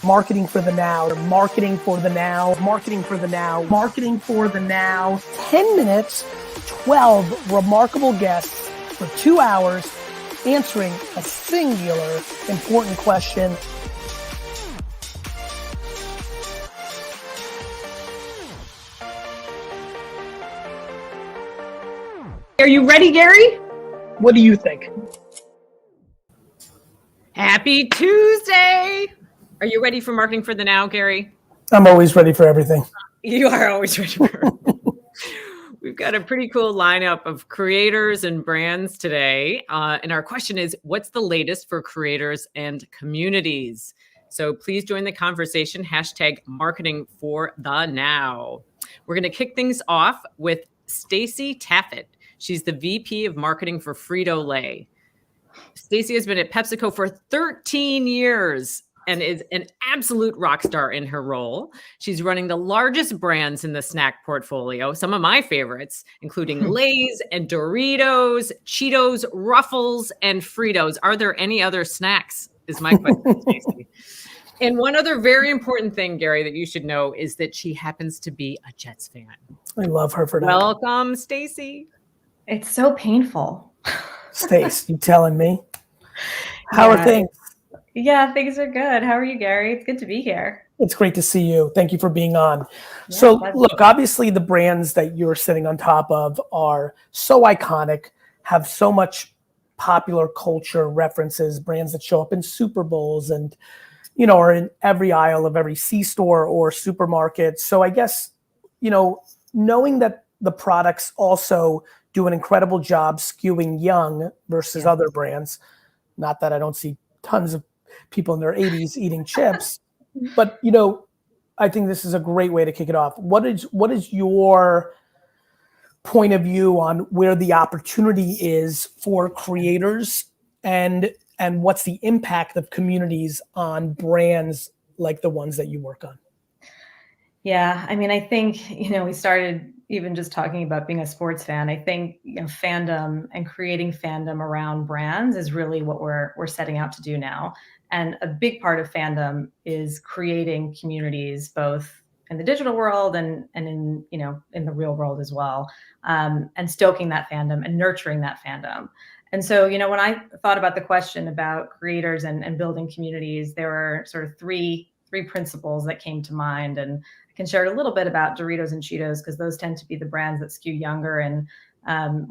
Marketing for the now, marketing for the now, marketing for the now, marketing for the now. 10 minutes, 12 remarkable guests for 2 hours answering a singular important question. Are you ready, Gary? What do you think? Happy Tuesday. Are you ready for Marketing for the Now, Gary? I'm always ready for everything. You are always ready for We've got a pretty cool lineup of creators and brands today. And our question is, what's the latest for creators and communities? So please join the conversation, hashtag marketing for the now. We're going to kick things off with Stacy Taffet. She's the VP of Marketing for Frito-Lay. Stacy has been at PepsiCo for 13 years and is an absolute rock star in her role. She's running the largest brands in the snack portfolio, some of my favorites, including Lay's and Doritos, Cheetos, Ruffles, and Fritos. Are there any other snacks, is my question, Stacy. And one other very important thing, Gary, that you should know is that she happens to be a Jets fan. I love her for that. Welcome, Stacy. It's so painful. Stace, you telling me? How are things? Yeah, things are good. How are you, Gary? It's good to be here. It's great to see you. Thank you for being on. Yeah, so pleasure. look, obviously the brands that you're sitting on top of are so iconic, have so much popular culture references, brands that show up in Super Bowls and, you know, are in every aisle of every C-store or supermarket. So I guess, you know, knowing that the products also do an incredible job skewing young versus other brands, not that I don't see tons of people in their 80s eating chips, but you know, I think this is a great way to kick it off. What is your point of view on where the opportunity is for creators and what's the impact of communities on brands like the ones that you work on? Yeah, I mean, I think, you know, we started even just talking about being a sports fan. I think, you know, fandom and creating fandom around brands is really what we're setting out to do now. And a big part of fandom is creating communities, both in the digital world and in, you know, in the real world as well, and stoking that fandom and nurturing that fandom. And so, you know, when I thought about the question about creators and building communities, there were sort of three principles that came to mind. And I can share a little bit about Doritos and Cheetos because those tend to be the brands that skew younger, and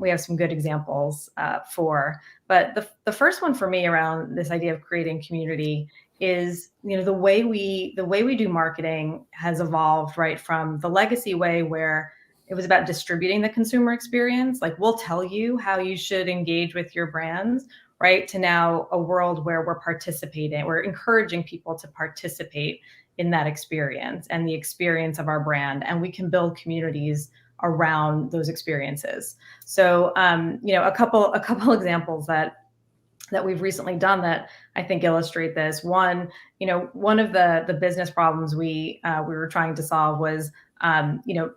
we have some good examples for. But the first one for me around this idea of creating community is, you know, the way we do marketing has evolved, right, from the legacy way where it was about distributing the consumer experience, like we'll tell you how you should engage with your brands, right, to now a world where we're encouraging people to participate in that experience and the experience of our brand, and we can build communities around those experiences. So, you know, a couple examples that we've recently done that I think illustrate this. One, you know, one of the business problems we were trying to solve was, you know,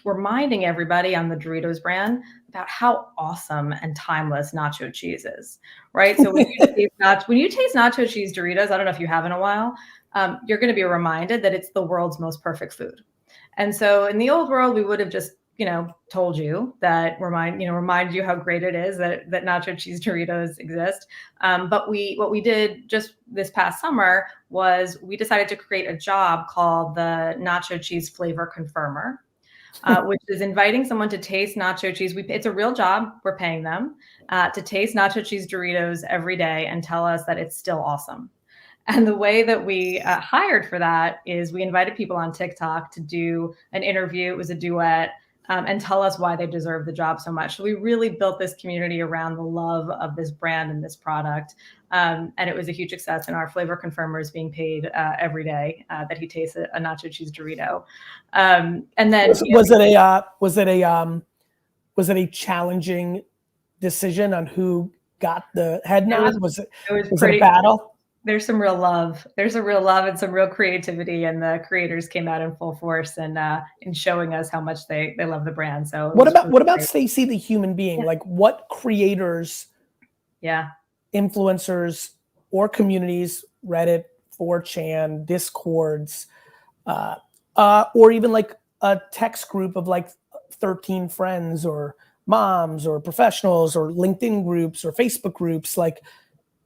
reminding everybody on the Doritos brand about how awesome and timeless nacho cheese is, right? So when you taste nacho cheese Doritos, I don't know if you have in a while, you're going to be reminded that it's the world's most perfect food. And so in the old world, we would have just, you know, told you that, remind you how great it is that nacho cheese Doritos exist. But what we did just this past summer was we decided to create a job called the Nacho Cheese Flavor Confirmer, which is inviting someone to taste nacho cheese. It's a real job. We're paying them to taste nacho cheese Doritos every day and tell us that it's still awesome. And the way that we hired for that is we invited people on TikTok to do an interview. It was a duet. And tell us why they deserve the job so much. So we really built this community around the love of this brand and this product. And it was a huge success. And our flavor confirmer is being paid every day that he tastes a nacho cheese Dorito. And then was it a challenging decision on who got the head nod? Was it a battle? There's some real love. There's a real love and some real creativity, and the creators came out in full force and in showing us how much they love the brand. So what about Stacy, the human being? Yeah. Like what creators influencers or communities, Reddit, 4chan, Discords, or even like a text group of like 13 friends or moms or professionals or LinkedIn groups or Facebook groups. Like,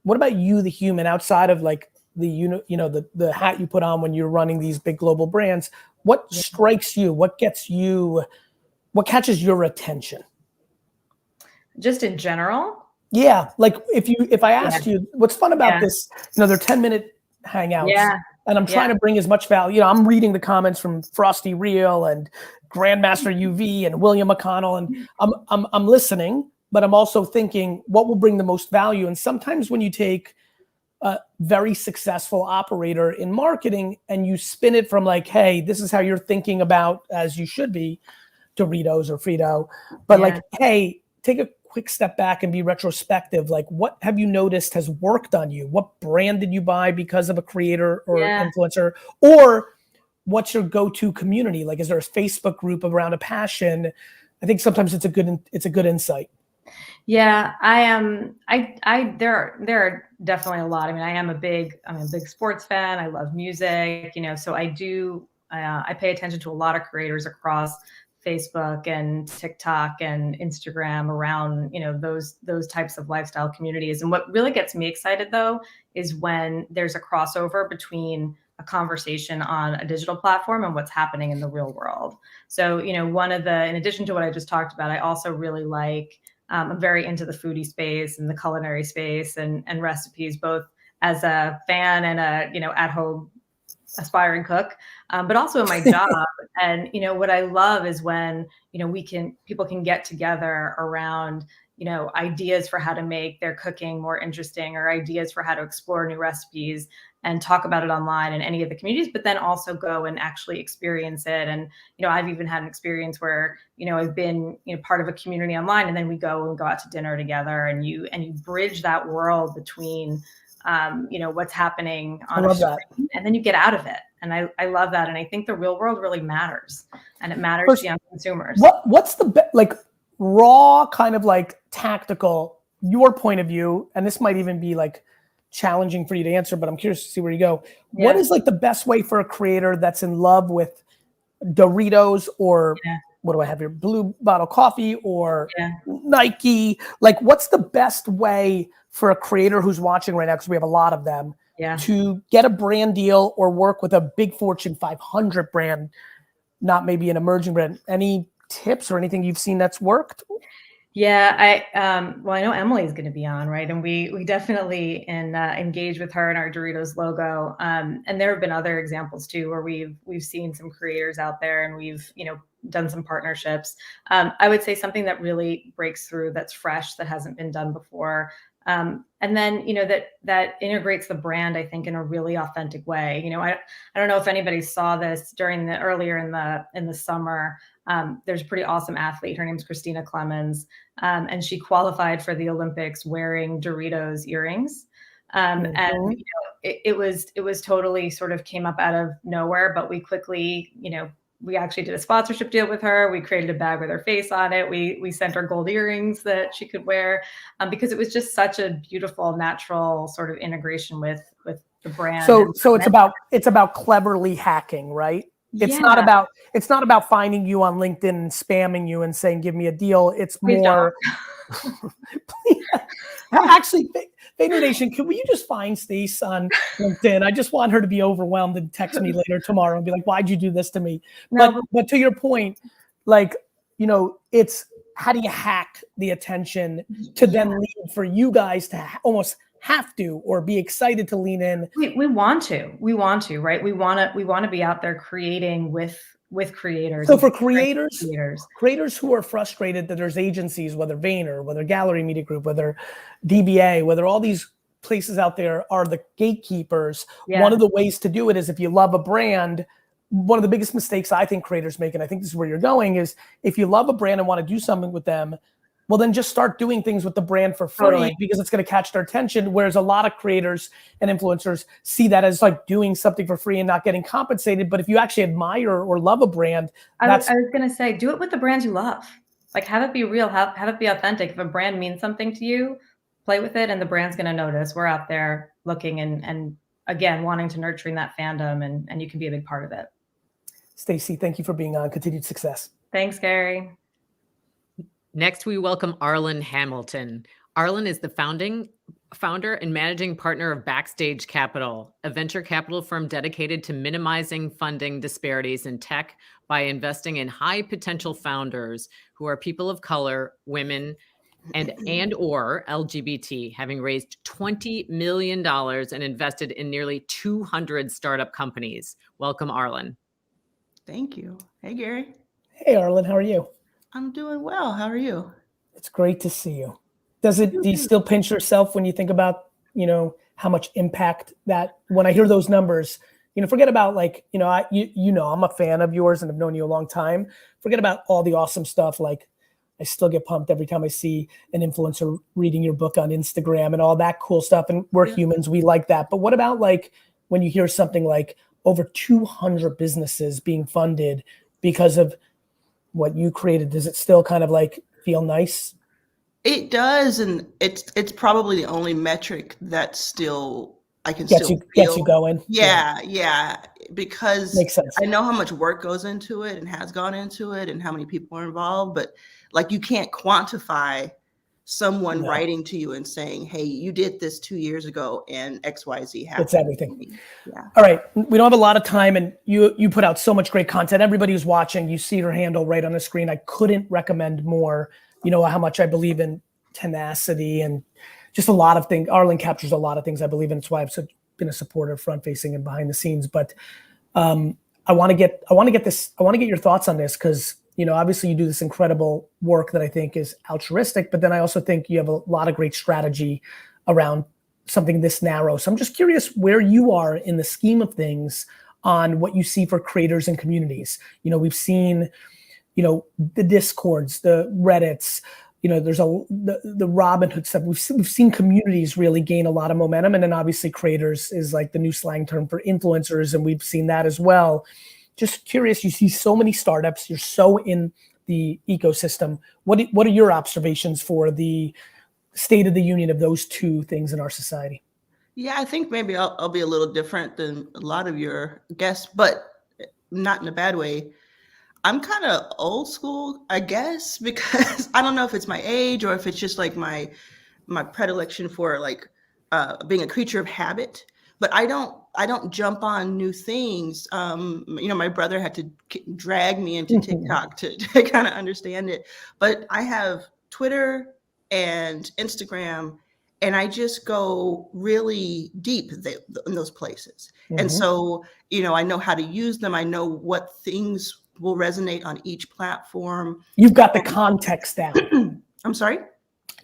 what about you, the human, outside of like the hat you put on when you're running these big global brands? What strikes you? What gets you? What catches your attention? Just in general? Yeah, like if I asked you, what's fun about this? They're 10-minute hangouts, and I'm trying to bring as much value. I'm reading the comments from Frosty Real and Grandmaster UV and William McConnell, and I'm listening, but I'm also thinking what will bring the most value. And sometimes when you take a very successful operator in marketing and you spin it from like, hey, this is how you're thinking about, as you should be, Doritos or Frito, but like, hey, take a quick step back and be retrospective. Like, what have you noticed has worked on you? What brand did you buy because of a creator or influencer? Or what's your go-to community? Like, is there a Facebook group around a passion? I think sometimes it's a good insight. Yeah, there are definitely a lot. I mean, I'm a big sports fan. I love music, so I pay attention to a lot of creators across Facebook and TikTok and Instagram around, those types of lifestyle communities. And what really gets me excited though, is when there's a crossover between a conversation on a digital platform and what's happening in the real world. So, in addition to what I just talked about, I also really like, I'm very into the foodie space and the culinary space and recipes, both as a fan and a, at home aspiring cook, but also in my job. And, what I love is when, people can get together around, ideas for how to make their cooking more interesting, or ideas for how to explore new recipes and talk about it online in any of the communities, but then also go and actually experience it. And, I've even had an experience where, I've been, part of a community online, and then we go out to dinner together, and you bridge that world between, what's happening on a screen, and then you get out of it. And I love that. And I think the real world really matters, and it matters to young consumers. What's the raw kind of like tactical, your point of view, and this might even be like challenging for you to answer, but I'm curious to see where you go. Yeah. What is like the best way for a creator that's in love with Doritos or what do I have here? Blue Bottle Coffee or Nike? Like, what's the best way for a creator who's watching right now, because we have a lot of them, to get a brand deal or work with a big Fortune 500 brand, not maybe an emerging brand? Any tips or anything you've seen that's worked? Yeah, I know Emily's going to be on, right? And we definitely engage with her in our Doritos logo. And there have been other examples too, where we've seen some creators out there, and we've, done some partnerships. I would say something that really breaks through, that's fresh, that hasn't been done before. And then, that integrates the brand, I think, in a really authentic way. I don't know if anybody saw this earlier in the summer. There's a pretty awesome athlete. Her name's Christina Clemens. And she qualified for the Olympics wearing Doritos earrings. And it was totally sort of came up out of nowhere, but we quickly, we actually did a sponsorship deal with her. We created a bag with her face on it. We sent her gold earrings that she could wear, because it was just such a beautiful, natural sort of integration with the brand. So it's about cleverly hacking, right? It's not about finding you on LinkedIn and spamming you and saying, give me a deal. It's more, actually, Vayner Nation, can we just find Stace on LinkedIn? I just want her to be overwhelmed and text me later tomorrow and be like, why'd you do this to me? No, but to your point, like, it's how do you hack the attention to then lead for you guys to almost have to, or be excited to lean in? We want to, right? We want to be out there creating with creators. So for creators who are frustrated that there's agencies, whether Vayner, whether Gallery Media Group, whether DBA, whether all these places out there are the gatekeepers, one of the ways to do it is, if you love a brand, one of the biggest mistakes I think creators make, and I think this is where you're going, is if you love a brand and want to do something with them, well, then just start doing things with the brand for free, because it's going to catch their attention. Whereas a lot of creators and influencers see that as like doing something for free and not getting compensated. But if you actually admire or love a brand, I was going to say, do it with the brands you love. Like, have it be real, have it be authentic. If a brand means something to you, play with it, and the brand's going to notice. We're out there looking and again, wanting to nurturing that fandom, and you can be a big part of it. Stacy, thank you for being on. Continued success. Thanks, Gary. Next, we welcome Arlan Hamilton. Arlan is the founder and managing partner of Backstage Capital, a venture capital firm dedicated to minimizing funding disparities in tech by investing in high potential founders who are people of color, women, and or LGBT, having raised $20 million and invested in nearly 200 startup companies. Welcome, Arlan. Thank you. Hey, Gary. Hey, Arlan, how are you? I'm doing well. How are you? It's great to see you. Do you still pinch yourself when you think about, how much impact that, when I hear those numbers, forget about I'm a fan of yours and have known you a long time. Forget about all the awesome stuff. Like, I still get pumped every time I see an influencer reading your book on Instagram and all that cool stuff. And we're humans, we like that. But what about when you hear something like over 200 businesses being funded because of what you created? Does it still kind of feel nice? It does, and it's probably the only metric that still I can gets you going. Yeah, because makes sense. I know how much work goes into it and has gone into it, and how many people are involved. But you can't quantify someone writing to you and saying, "Hey, you did this 2 years ago, and XYZ happened." It's everything. Yeah. All right, we don't have a lot of time, and you put out so much great content. Everybody who's watching, you see your handle right on the screen. I couldn't recommend more. You know how much I believe in tenacity and just a lot of things. Arlan captures a lot of things I believe in. It's why I've been a supporter, front facing and behind the scenes. But I want to get your thoughts on this, because obviously you do this incredible work that I think is altruistic, but then I also think you have a lot of great strategy around something this narrow. So I'm just curious where you are in the scheme of things on what you see for creators and communities. We've seen, the Discords, the Reddits, there's the Robinhood stuff. We've seen communities really gain a lot of momentum. And then obviously creators is the new slang term for influencers. And we've seen that as well. Just curious, you see so many startups, you're so in the ecosystem. What are your observations for the state of the union of those two things in our society? Yeah, I think maybe I'll be a little different than a lot of your guests, but not in a bad way. I'm kind of old school, I guess, because I don't know if it's my age or if it's just my predilection for being a creature of habit. But I don't jump on new things. My brother had to drag me into TikTok to kind of understand it. But I have Twitter and Instagram, and I just go really deep in those places. And so, I know how to use them. I know what things will resonate on each platform. You've got the context down. I'm sorry?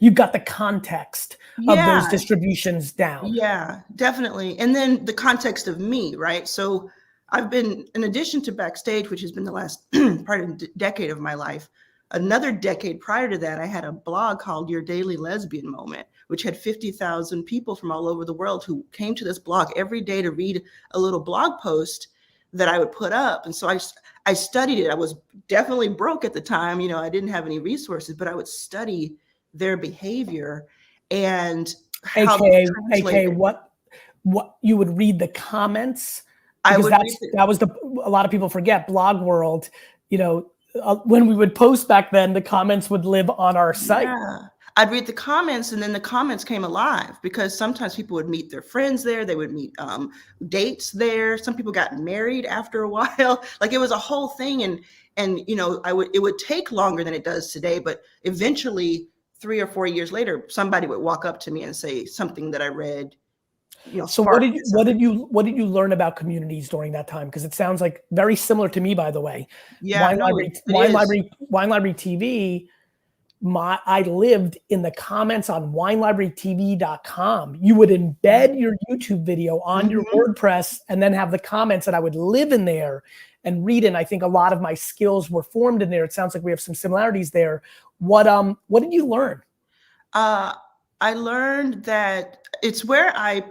You've got the context of those distributions down. Yeah, definitely. And then the context of me, right? So I've been, in addition to Backstage, which has been the last part of the decade of my life, another decade prior to that, I had a blog called Your Daily Lesbian Moment, which had 50,000 people from all over the world who came to this blog every day to read a little blog post that I would put up. And so I studied it. I was definitely broke at the time. I didn't have any resources, but I would study their behavior and how AKA what you would read the comments. Because that was a lot of people forget blog world, when we would post back then, the comments would live on our site. Yeah. I'd read the comments, and then the comments came alive, because sometimes people would meet their friends there. They would meet dates there. Some people got married after a while. It was a whole thing. And it would take longer than it does today, but eventually 3 or 4 years later, somebody would walk up to me and say something that I read. So what did you learn about communities during that time? Because it sounds like very similar to me, by the way. Yeah, Wine Library TV. I lived in the comments on winelibrarytv.com. You would embed your YouTube video on your WordPress and then have the comments, and I would live in there and read it. And I think a lot of my skills were formed in there. It sounds like we have some similarities there. What did you learn? I learned that it's where I,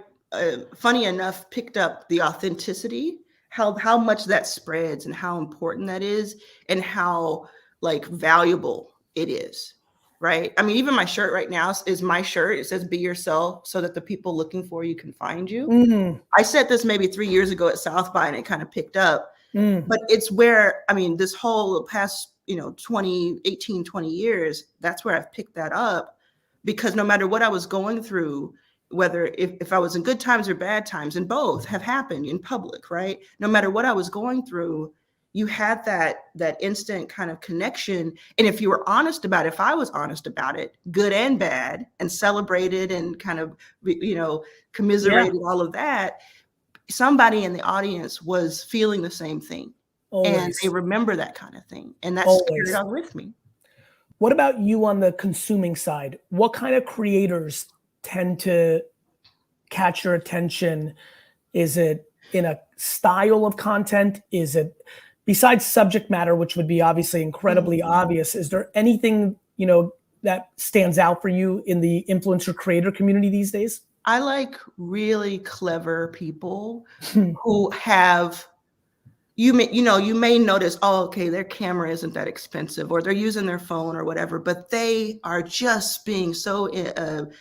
funny enough, picked up the authenticity, how much that spreads and how important that is, and how valuable it is. right? I mean, even my shirt right now is my shirt. It says "Be yourself," so that the people looking for you can find you. Mm, I said this maybe 3 years ago at South by, and it kind of picked up. mm. But it's where, I mean, this whole past, 20 years, that's where I've picked that up, because no matter what I was going through, whether if I was in good times or bad times, and both have happened in public, right? No matter what I was going through, you had that instant kind of connection. And if you were honest about it, if I was honest about it, good and bad, and celebrated and kind of, commiserated all of that, somebody in the audience was feeling the same thing. Always. And they remember that kind of thing. And that's Always. carried on with me. What about you on the consuming side? What kind of creators tend to catch your attention? Is it in a style of content? Is it, besides subject matter, which would be obviously incredibly obvious, is there anything, that stands out for you in the influencer creator community these days? I like really clever people who have, you may notice, oh, okay, their camera isn't that expensive, or they're using their phone or whatever, but they are just being so,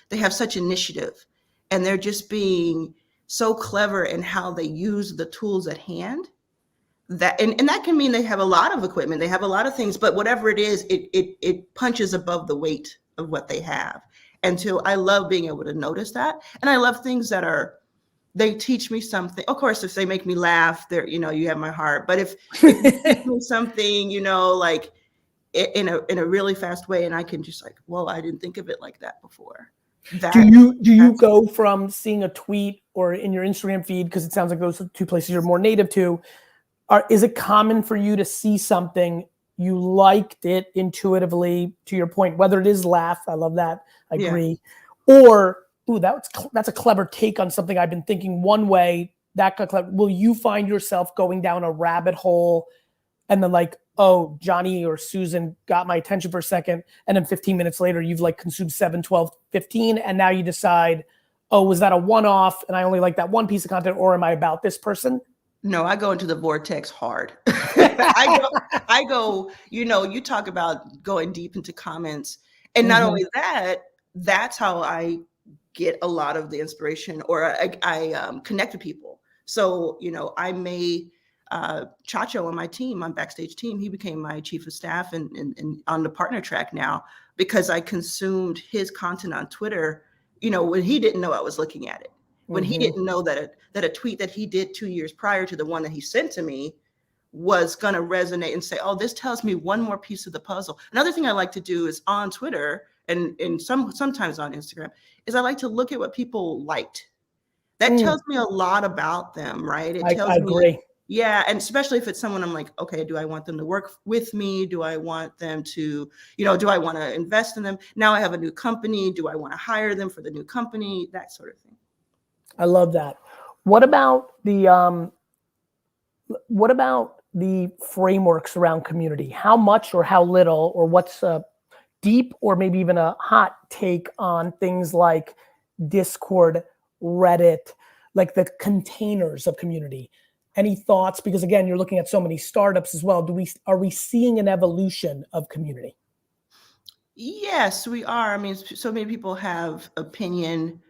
they have such initiative, and they're just being so clever in how they use the tools at hand. That and that can mean they have a lot of equipment, they have a lot of things, but whatever it is, it punches above the weight of what they have. And so I love being able to notice that. And I love things that they teach me something. Of course, if they make me laugh, you have my heart. But if you teach me something, like in a really fast way, and I can just like, whoa, I didn't think of it like that before. Do you go from seeing a tweet or in your Instagram feed, because it sounds like those are two places you're more native to, is it common for you to see something, you liked it intuitively, to your point, whether it is laugh, I love that, I agree, or, ooh, that's a clever take on something I've been thinking one way, that got clever. Will you find yourself going down a rabbit hole and then like, oh, Johnny or Susan got my attention for a second, and then 15 minutes later, you've like consumed 7, 12, 15, and now you decide, oh, was that a one-off and I only like that one piece of content, or am I about this person? No, I go into the vortex hard. I go, you talk about going deep into comments. And not only that, that's how I get a lot of the inspiration, or I connect with people. So, I may, Chacho on my team, on Backstage team, he became my chief of staff and on the partner track now, because I consumed his content on Twitter, when he didn't know I was looking at it. When he didn't know that a tweet that he did 2 years prior to the one that he sent to me was going to resonate and say, oh, this tells me one more piece of the puzzle. Another thing I like to do is on Twitter and sometimes on Instagram is I like to look at what people liked. That tells me a lot about them, right? It tells I agree. Yeah. And especially if it's someone I'm like, okay, do I want them to work with me? Do I want them to, do I want to invest in them? Now I have a new company. Do I want to hire them for the new company? That sort of thing. I love that. What about the frameworks around community? How much or how little, or what's a deep or maybe even a hot take on things like Discord, Reddit, like the containers of community? Any thoughts? Because again, you're looking at so many startups as well. Are we seeing an evolution of community? Yes, we are. I mean, so many people have opinion.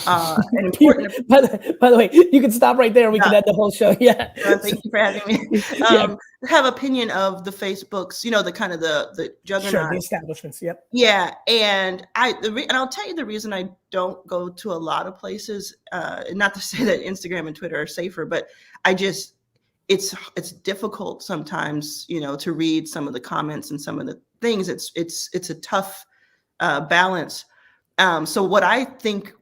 And important. By the way, you can stop right there. We can end the whole show. Yeah. Thank you for having me. Have opinion of the Facebooks, the kind of the juggernaut. Sure, the establishments. Yep. Yeah, and I'll tell you the reason I don't go to a lot of places. Not to say that Instagram and Twitter are safer, but it's difficult sometimes, to read some of the comments and some of the things. It's a tough balance. So what I think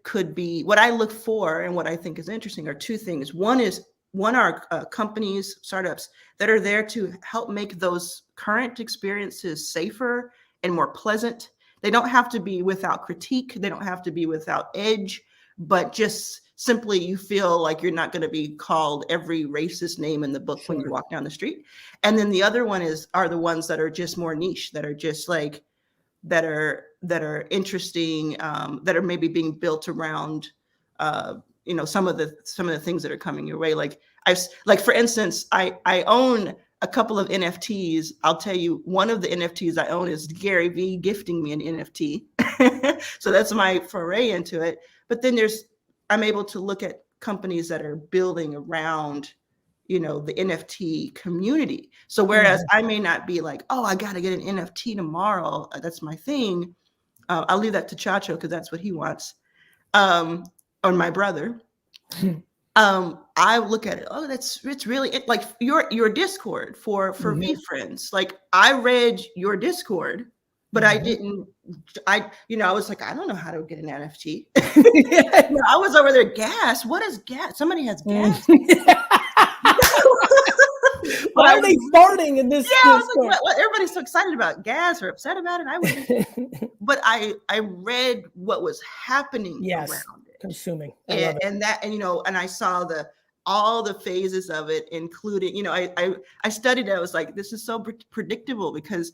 what I look for and what I think is interesting are two things. One are companies, startups that are there to help make those current experiences safer and more pleasant. They don't have to be without critique. They don't have to be without edge, but just simply you feel like you're not going to be called every racist name in the book when you walk down the street. And then the other one are the ones that are just more niche, that are just like, that are interesting, that are maybe being built around, some of the things that are coming your way. Like for instance, I own a couple of NFTs. I'll tell you, one of the NFTs I own is Gary V gifting me an NFT. So that's my foray into it. But then I'm able to look at companies that are building around, the NFT community. So whereas I may not be like, oh, I got to get an NFT tomorrow, that's my thing. I'll leave that to Chacho because that's what he wants, or my brother. I look at it. Oh, it's really like your Discord for V friends. Like I read your Discord, but I didn't. I was like, I don't know how to get an NFT. I was over there. Gas. What is gas? Somebody has gas. Why are they farting in this? Yeah, I was like, what? Everybody's so excited about gas or upset about it. I was, but I read what was happening around it, consuming, and I saw all the phases of it, including, I studied it. I was like, this is so predictable because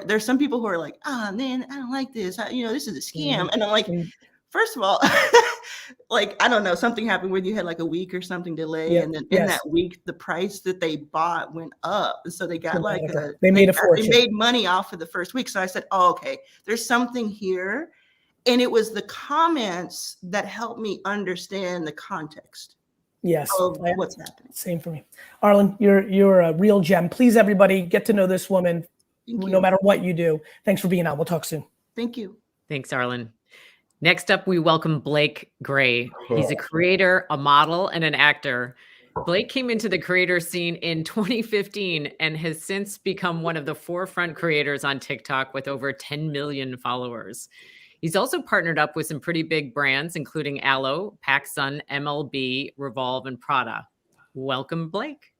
there's some people who are like, man, I don't like this. This is a scam, and I'm like, first of all, like, I don't know, something happened where you had like a week or something delay. And then in that week, the price that they bought went up. And so they got they made a fortune. They made money off of the first week. So I said, oh, okay, there's something here. And it was the comments that helped me understand the context. Yes. Of what's happening. Same for me. Arlan, you're a real gem. Please, everybody, get to know this woman no matter what you do. Thanks for being on. We'll talk soon. Thank you. Thanks, Arlan. Next up, we welcome Blake Gray. He's a creator, a model, and an actor. Blake came into the creator scene in 2015 and has since become one of the forefront creators on TikTok with over 10 million followers. He's also partnered up with some pretty big brands, including Aloe, PacSun, MLB, Revolve, and Prada. Welcome, Blake.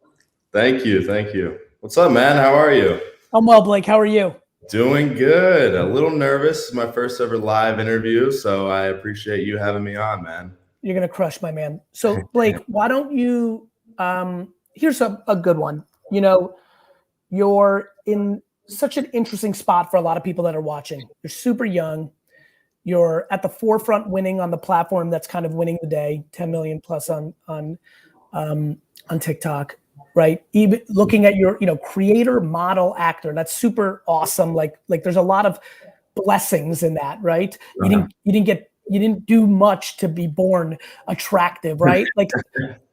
Thank you. Thank you. What's up, man? How are you? I'm well, Blake. How are you? Doing good. A little nervous. My first ever live interview, so I appreciate you having me on, man. You're going to crush, my man. So, Blake, why don't you here's a good one. You're in such an interesting spot for a lot of people that are watching. You're super young. You're at the forefront winning on the platform that's kind of winning the day, 10 million plus on TikTok. Right. Even looking at your, creator, model, actor, that's super awesome. Like there's a lot of blessings in that, right? You didn't do much to be born attractive, right? Like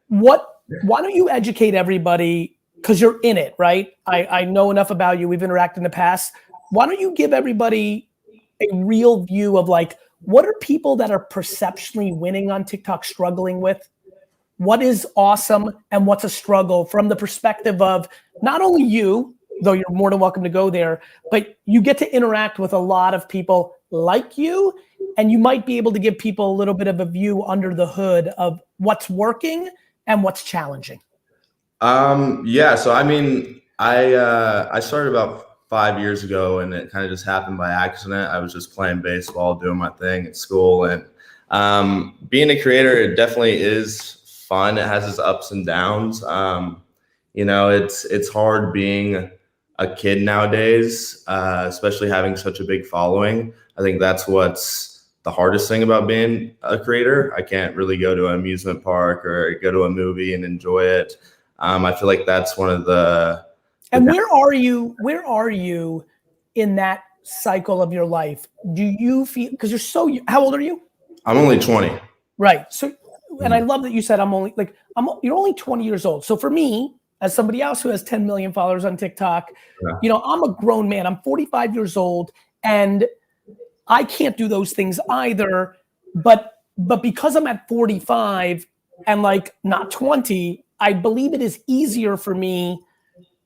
why don't you educate everybody? Cause you're in it, right? I know enough about you. We've interacted in the past. Why don't you give everybody a real view of like, what are people that are perceptually winning on TikTok struggling with? What is awesome and what's a struggle from the perspective of not only you, though you're more than welcome to go there, but you get to interact with a lot of people like you, and you might be able to give people a little bit of a view under the hood of what's working and what's challenging. Yeah. So, I mean, I started about 5 years ago, and it kind of just happened by accident. I was just playing baseball, doing my thing at school, and being a creator, it definitely is fun. It has its ups and downs. It's hard being a kid nowadays, especially having such a big following. I think that's what's the hardest thing about being a creator. I can't really go to an amusement park or go to a movie and enjoy it. I feel like that's one of the. And where are you in that cycle of your life? Do you feel, because how old are you? I'm only 20. Right. So, and I love that you said you're only 20 years old. So for me, as somebody else who has 10 million followers on TikTok, I'm a grown man. I'm 45 years old and I can't do those things either. But because I'm at 45 and not 20, I believe it is easier for me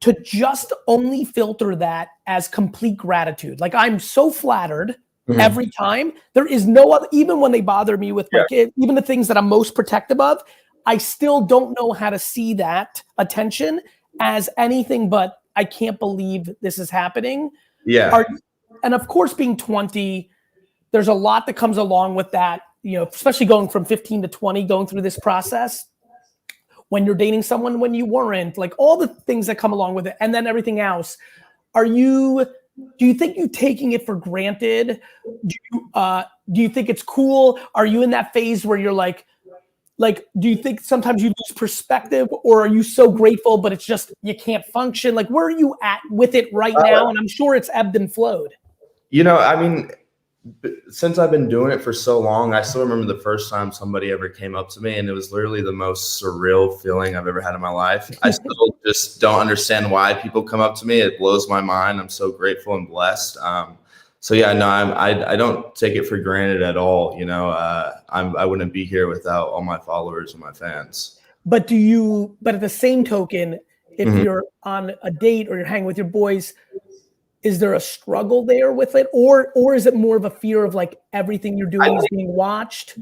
to just only filter that as complete gratitude. Like I'm so flattered every time. There is no other, even when they bother me with my kid, even the things that I'm most protective of, I still don't know how to see that attention as anything but I can't believe this is happening. Yeah. And of course, being 20, there's a lot that comes along with that, especially going from 15 to 20, going through this process. When you're dating someone, when you weren't, like all the things that come along with it, and then everything else. Do you think you're taking it for granted? Do you think it's cool? Are you in that phase where you're like like, do you think sometimes you lose perspective, or are you so grateful, but it's just, you can't function? Like, where are you at with it right now? And I'm sure it's ebbed and flowed. You know, I mean, since I've been doing it for so long, I still remember the first time somebody ever came up to me, and it was literally the most surreal feeling I've ever had in my life. I still just don't understand why people come up to me. It blows my mind. I'm so grateful and blessed. So yeah, no, I don't take it for granted at all. You know, I wouldn't be here without all my followers and my fans. But but at the same token, if you're on a date or you're hanging with your boys, is there a struggle there with it? Or is it more of a fear of like everything you're doing is being watched?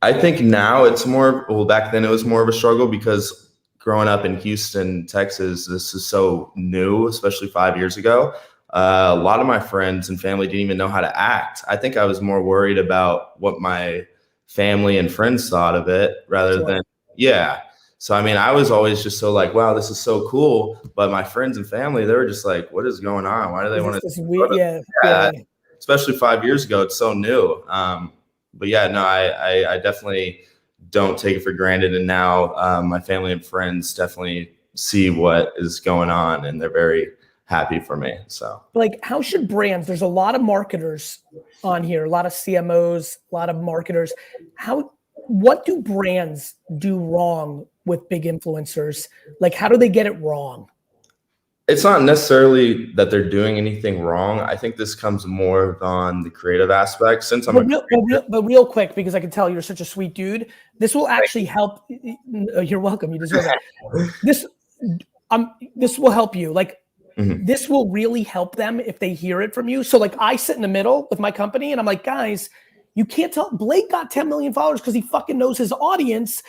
I think now it's more, well, back then it was more of a struggle because growing up in Houston, Texas, this is so new, especially 5 years ago. A lot of my friends and family didn't even know how to act. I think I was more worried about what my family and friends thought of it rather than, yeah. So, I mean, I was always just so like, wow, this is so cool. But my friends and family, they were just like, what is going on? Why do they want to? Weird, yeah. Especially 5 years ago, it's so new. But yeah, no, I definitely don't take it for granted. And now my family and friends definitely see what is going on, and they're very happy for me. So, like, how should brands, there's a lot of marketers on here, a lot of CMOs, a lot of marketers. What do brands do wrong with big influencers? Like, how do they get it wrong? It's not necessarily that they're doing anything wrong. I think this comes more on the creative aspect. Since I'm but real quick, because I can tell you're such a sweet dude, this will actually help. You're welcome. You deserve it. This will help you. Like, this will really help them if they hear it from you. So like, I sit in the middle with my company and I'm like, guys, you can't tell. Blake got 10 million followers because he fucking knows his audience.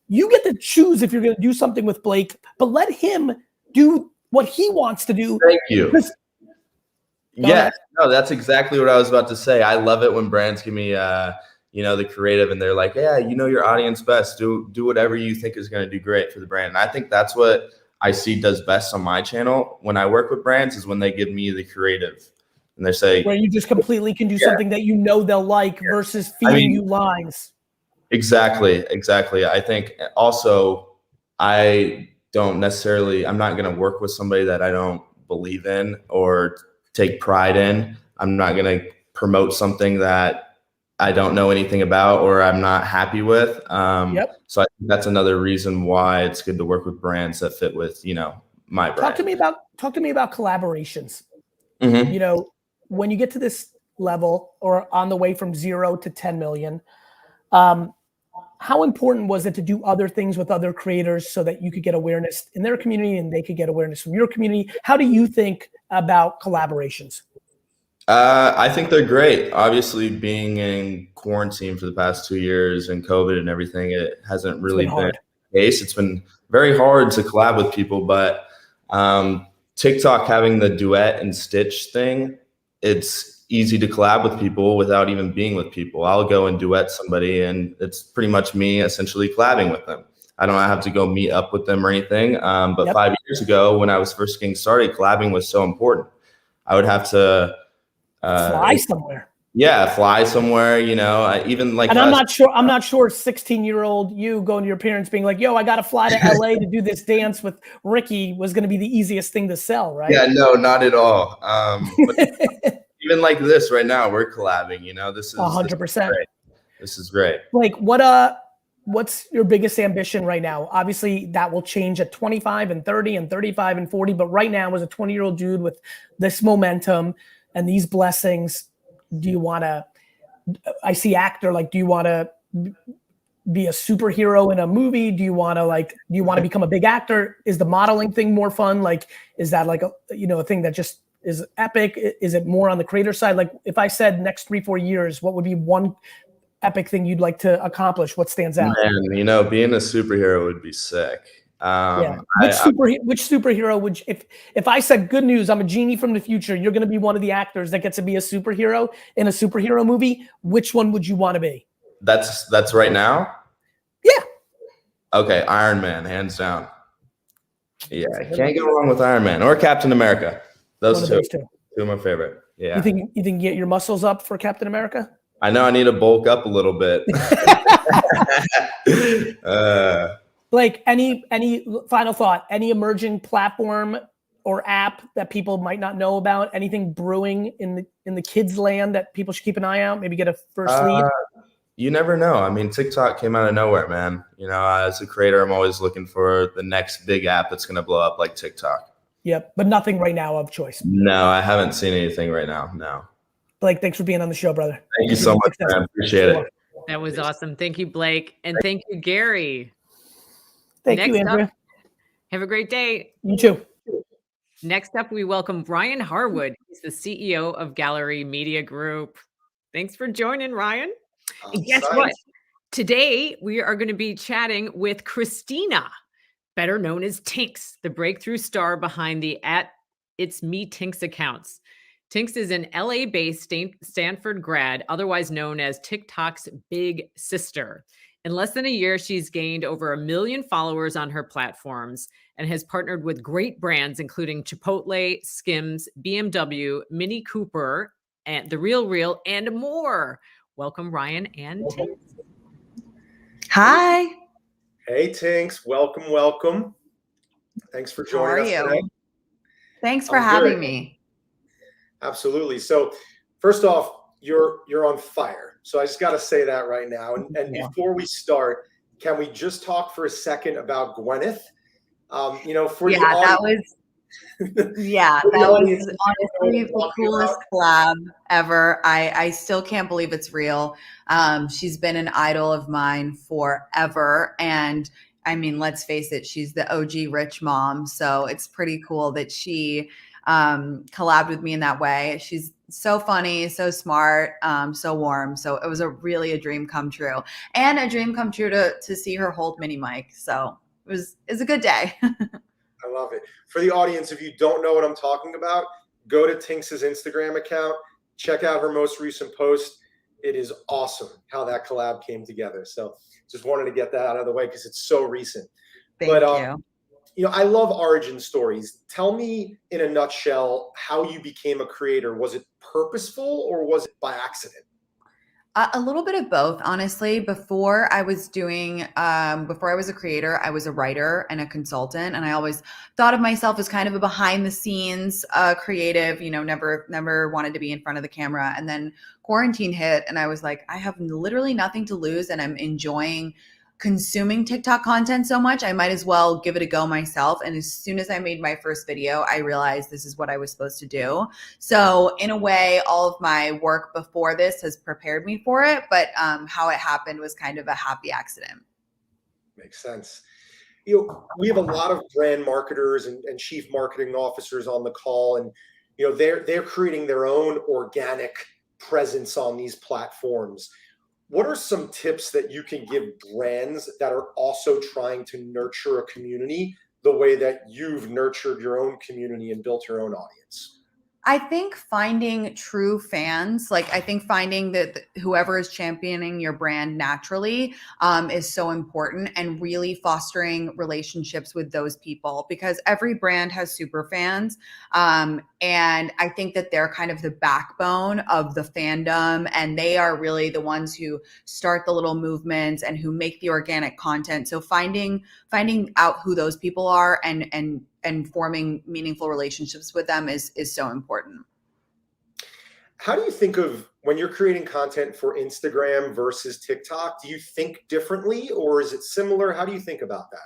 You get to choose if you're going to do something with Blake, but let him do what he wants to do. Thank you. Yes, no, that's exactly what I was about to say. I love it when brands give me, the creative, and they're like, yeah, you know your audience best. Do whatever you think is going to do great for the brand. And I think that's what I see does best on my channel when I work with brands, is when they give me the creative. And they say, where you just completely can do something that you know they'll like versus feeding you lines. Exactly. I think also I'm not going to work with somebody that I don't believe in or take pride in. I'm not going to promote something that I don't know anything about or I'm not happy with. So I think that's another reason why it's good to work with brands that fit with, my brand. Talk to me about collaborations. You know, when you get to this level or on the way from 0 to 10 million, how important was it to do other things with other creators so that you could get awareness in their community and they could get awareness from your community? How do you think about collaborations? I think they're great. Obviously, being in quarantine for the past 2 years and COVID and everything, it hasn't really been the case. It's been very hard to collab with people, but TikTok having the duet and stitch thing, it's easy to collab with people without even being with people. I'll go and duet somebody and it's pretty much me essentially collabing with them. I don't have to go meet up with them or anything. But 5 years ago, when I was first getting started, collabing was so important. I would have to fly somewhere. Yeah, fly somewhere, even like. And I'm not sure 16-year-old you going to your parents being like, yo, I got to fly to LA to do this dance with Ricky was going to be the easiest thing to sell, right? Yeah, no, not at all. But even like this right now, we're collabing, this is 100%. This is great. Like what's your biggest ambition right now? Obviously that will change at 25 and 30 and 35 and 40. But right now as a 20-year-old dude with this momentum and these blessings, do you want to, I see actor, like, do you want to be a superhero in a movie? Do you want to become a big actor? Is the modeling thing more fun? Like, is that like a thing that just is epic? Is it more on the creator side? Like if I said next 3-4 years, what would be one epic thing you'd like to accomplish? What stands out? Man, being a superhero would be sick. Which superhero would you, if I said good news, I'm a genie from the future, you're going to be one of the actors that gets to be a superhero in a superhero movie, which one would you want to be? That's right now? Yeah. Okay, Iron Man, hands down. Yeah, can't go wrong with Iron Man or Captain America. Those two. Two of my favorite. Yeah. You think you can get your muscles up for Captain America? I know I need to bulk up a little bit. Blake, any final thought? Any emerging platform or app that people might not know about? Anything brewing in the kids land that people should keep an eye out? Maybe get a first lead? You never know. I mean, TikTok came out of nowhere, man. You know, as a creator, I'm always looking for the next big app that's going to blow up like TikTok. Yep, but nothing right now of choice. No, I haven't seen anything right now. No. Blake, thanks for being on the show, brother. Thank you so much, man. Appreciate it. That was awesome. Thank you, Blake. And thank you, Gary. Thank you, Andrea. Have a great day. You too. Next up, we welcome Ryan Harwood. He's the CEO of Gallery Media Group. Thanks for joining, Ryan. And guess what? Today, we are going to be chatting with Christina, better known as Tinx, the breakthrough star behind the @It'sMeTinx accounts. Tinx is an LA-based Stanford grad, otherwise known as TikTok's big sister. In less than a year, she's gained over 1 million followers on her platforms and has partnered with great brands, including Chipotle, Skims, BMW, Mini Cooper, and The Real Real, and more. Welcome, Ryan and Tinx. Hi. Hey, Tinx. Welcome, welcome. Thanks for joining us today. Thanks for having me. Absolutely. So first off, you're on fire. So I just got to say that right now. And before we start, can we just talk for a second about Gwyneth? You know, for the audience, that was honestly the coolest collab ever. I still can't believe it's real. She's been an idol of mine forever. And I mean, let's face it, she's the OG rich mom. So it's pretty cool that she collabed with me in that way. She's so funny, so smart, so warm. So it was really a dream come true, and a dream come true to see her hold mini mic. So it's a good day. I love it. For the audience, if you don't know what I'm talking about, go to Tinx's Instagram account, check out her most recent post. It is awesome how that collab came together. So just wanted to get that out of the way because it's so recent. Thank you. You know, I love origin stories. Tell me in a nutshell how you became a creator. Was it purposeful or was it by accident? A little bit of both, honestly. Before I was a creator, I was a writer and a consultant, and I always thought of myself as kind of a behind the scenes creative. You know, never wanted to be in front of the camera. And then quarantine hit, and I was like, I have literally nothing to lose, and I'm enjoying consuming TikTok content so much, I might as well give it a go myself. And as soon as I made my first video, I realized this is what I was supposed to do. So in a way, all of my work before this has prepared me for it, but how it happened was kind of a happy accident. Makes sense. You know, we have a lot of brand marketers and chief marketing officers on the call, and you know, they're creating their own organic presence on these platforms. What are some tips that you can give brands that are also trying to nurture a community the way that you've nurtured your own community and built your own audience? I think finding true fans, like I think finding that whoever is championing your brand naturally is so important, and really fostering relationships with those people, because every brand has super fans. And I think that they're kind of the backbone of the fandom, and they are really the ones who start the little movements and who make the organic content. So finding out who those people are and forming meaningful relationships with them is so important. How do you think of when you're creating content for Instagram versus TikTok? Do you think differently, or is it similar? How do you think about that?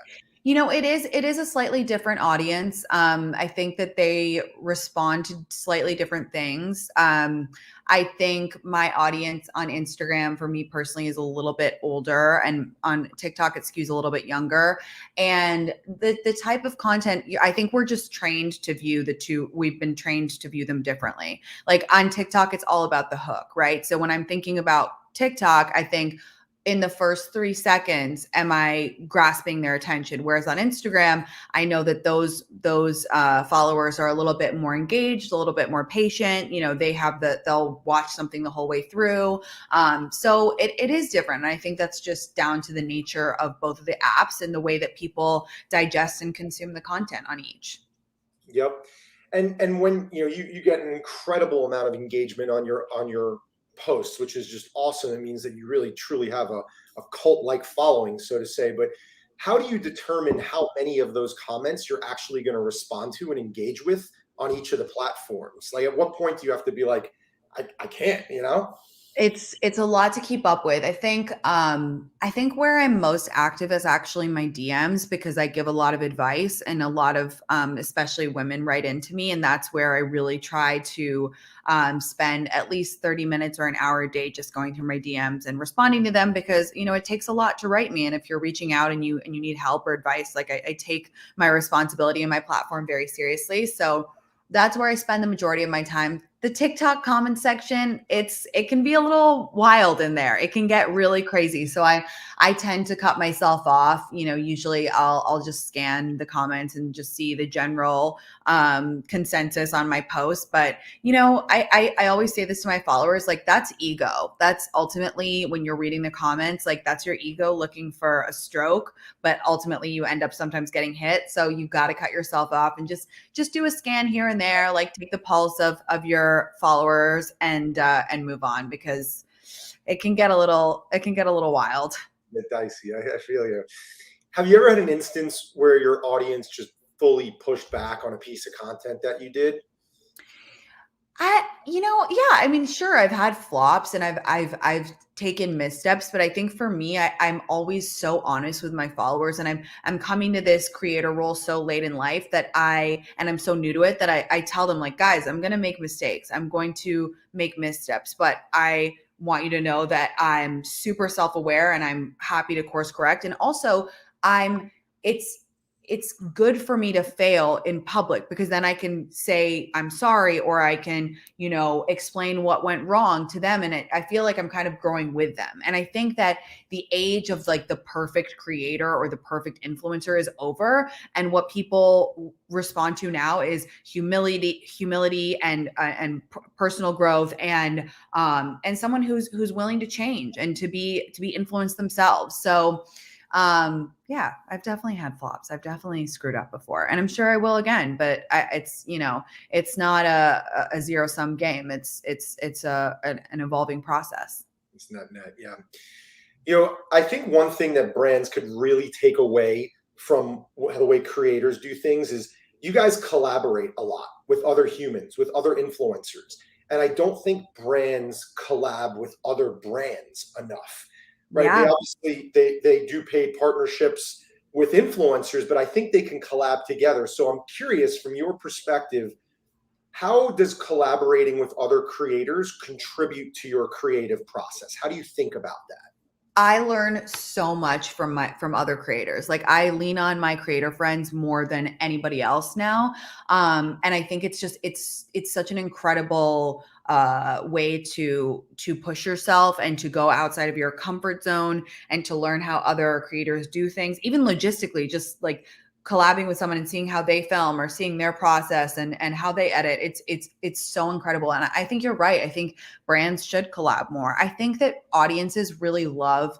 You know, it is a slightly different audience. I think that they respond to slightly different things. I think my audience on Instagram, for me personally, is a little bit older, and on TikTok, it skews a little bit younger. And the type of content, I think we're just trained to view the two. We've been trained to view them differently. Like on TikTok, it's all about the hook, right? So when I'm thinking about TikTok, I think, in the first 3 seconds, am I grasping their attention? Whereas on Instagram, I know that those followers are a little bit more engaged, a little bit more patient. You know, they'll watch something the whole way through. So it is different. And I think that's just down to the nature of both of the apps and the way that people digest and consume the content on each. Yep. And when you get an incredible amount of engagement on your posts, which is just awesome. It means that you really truly have a cult-like following, so to say. But how do you determine how many of those comments you're actually going to respond to and engage with on each of the platforms? Like, at what point do you have to be like, I can't, you know? It's a lot to keep up with. I think where I'm most active is actually my DMs, because I give a lot of advice, and a lot of especially women write into me, and that's where I really try to spend at least 30 minutes or an hour a day just going through my DMs and responding to them, because it takes a lot to write me, and if you're reaching out and you need help or advice, like I take my responsibility and my platform very seriously. So that's where I spend the majority of my time. The TikTok comment section, it can be a little wild in there. It can get really crazy. So I tend to cut myself off. Usually I'll just scan the comments and just see the general consensus on my post. But I always say this to my followers, like, that's ego. That's ultimately, when you're reading the comments, like, that's your ego looking for a stroke, but ultimately you end up sometimes getting hit. So you got to cut yourself off and just do a scan here and there, like take the pulse of your followers and move on, because it can get a little wild. Dicey. I feel you. Have you ever had an instance where your audience just fully pushed back on a piece of content that you did? Yeah, I mean, sure, I've had flops and I've taken missteps, but I think for me, I'm always so honest with my followers, and I'm coming to this creator role so late in life that I'm so new to it that I tell them, like, guys, I'm going to make mistakes. I'm going to make missteps, but I want you to know that I'm super self-aware and I'm happy to course correct. And also it's good for me to fail in public, because then I can say I'm sorry, or I can, explain what went wrong to them. And I feel like I'm kind of growing with them. And I think that the age of like the perfect creator or the perfect influencer is over. And what people respond to now is humility and personal growth, and someone who's willing to change and to be influenced themselves. So yeah, I've definitely had flops. I've definitely screwed up before, and I'm sure I will again, but it's not a zero sum game. It's an evolving process. It's not net. Yeah. I think one thing that brands could really take away from the way creators do things is you guys collaborate a lot with other humans, with other influencers. And I don't think brands collab with other brands enough. Right. Yeah. They obviously they do paid partnerships with influencers, but I think they can collab together. So I'm curious, from your perspective, how does collaborating with other creators contribute to your creative process? How do you think about that? I learn so much from other creators. Like, I lean on my creator friends more than anybody else now. And I think it's such an incredible way to push yourself and to go outside of your comfort zone and to learn how other creators do things, even logistically, just like collabing with someone and seeing how they film or seeing their process and how they edit. It's so incredible. And I think you're right. I think brands should collab more. I think that audiences really love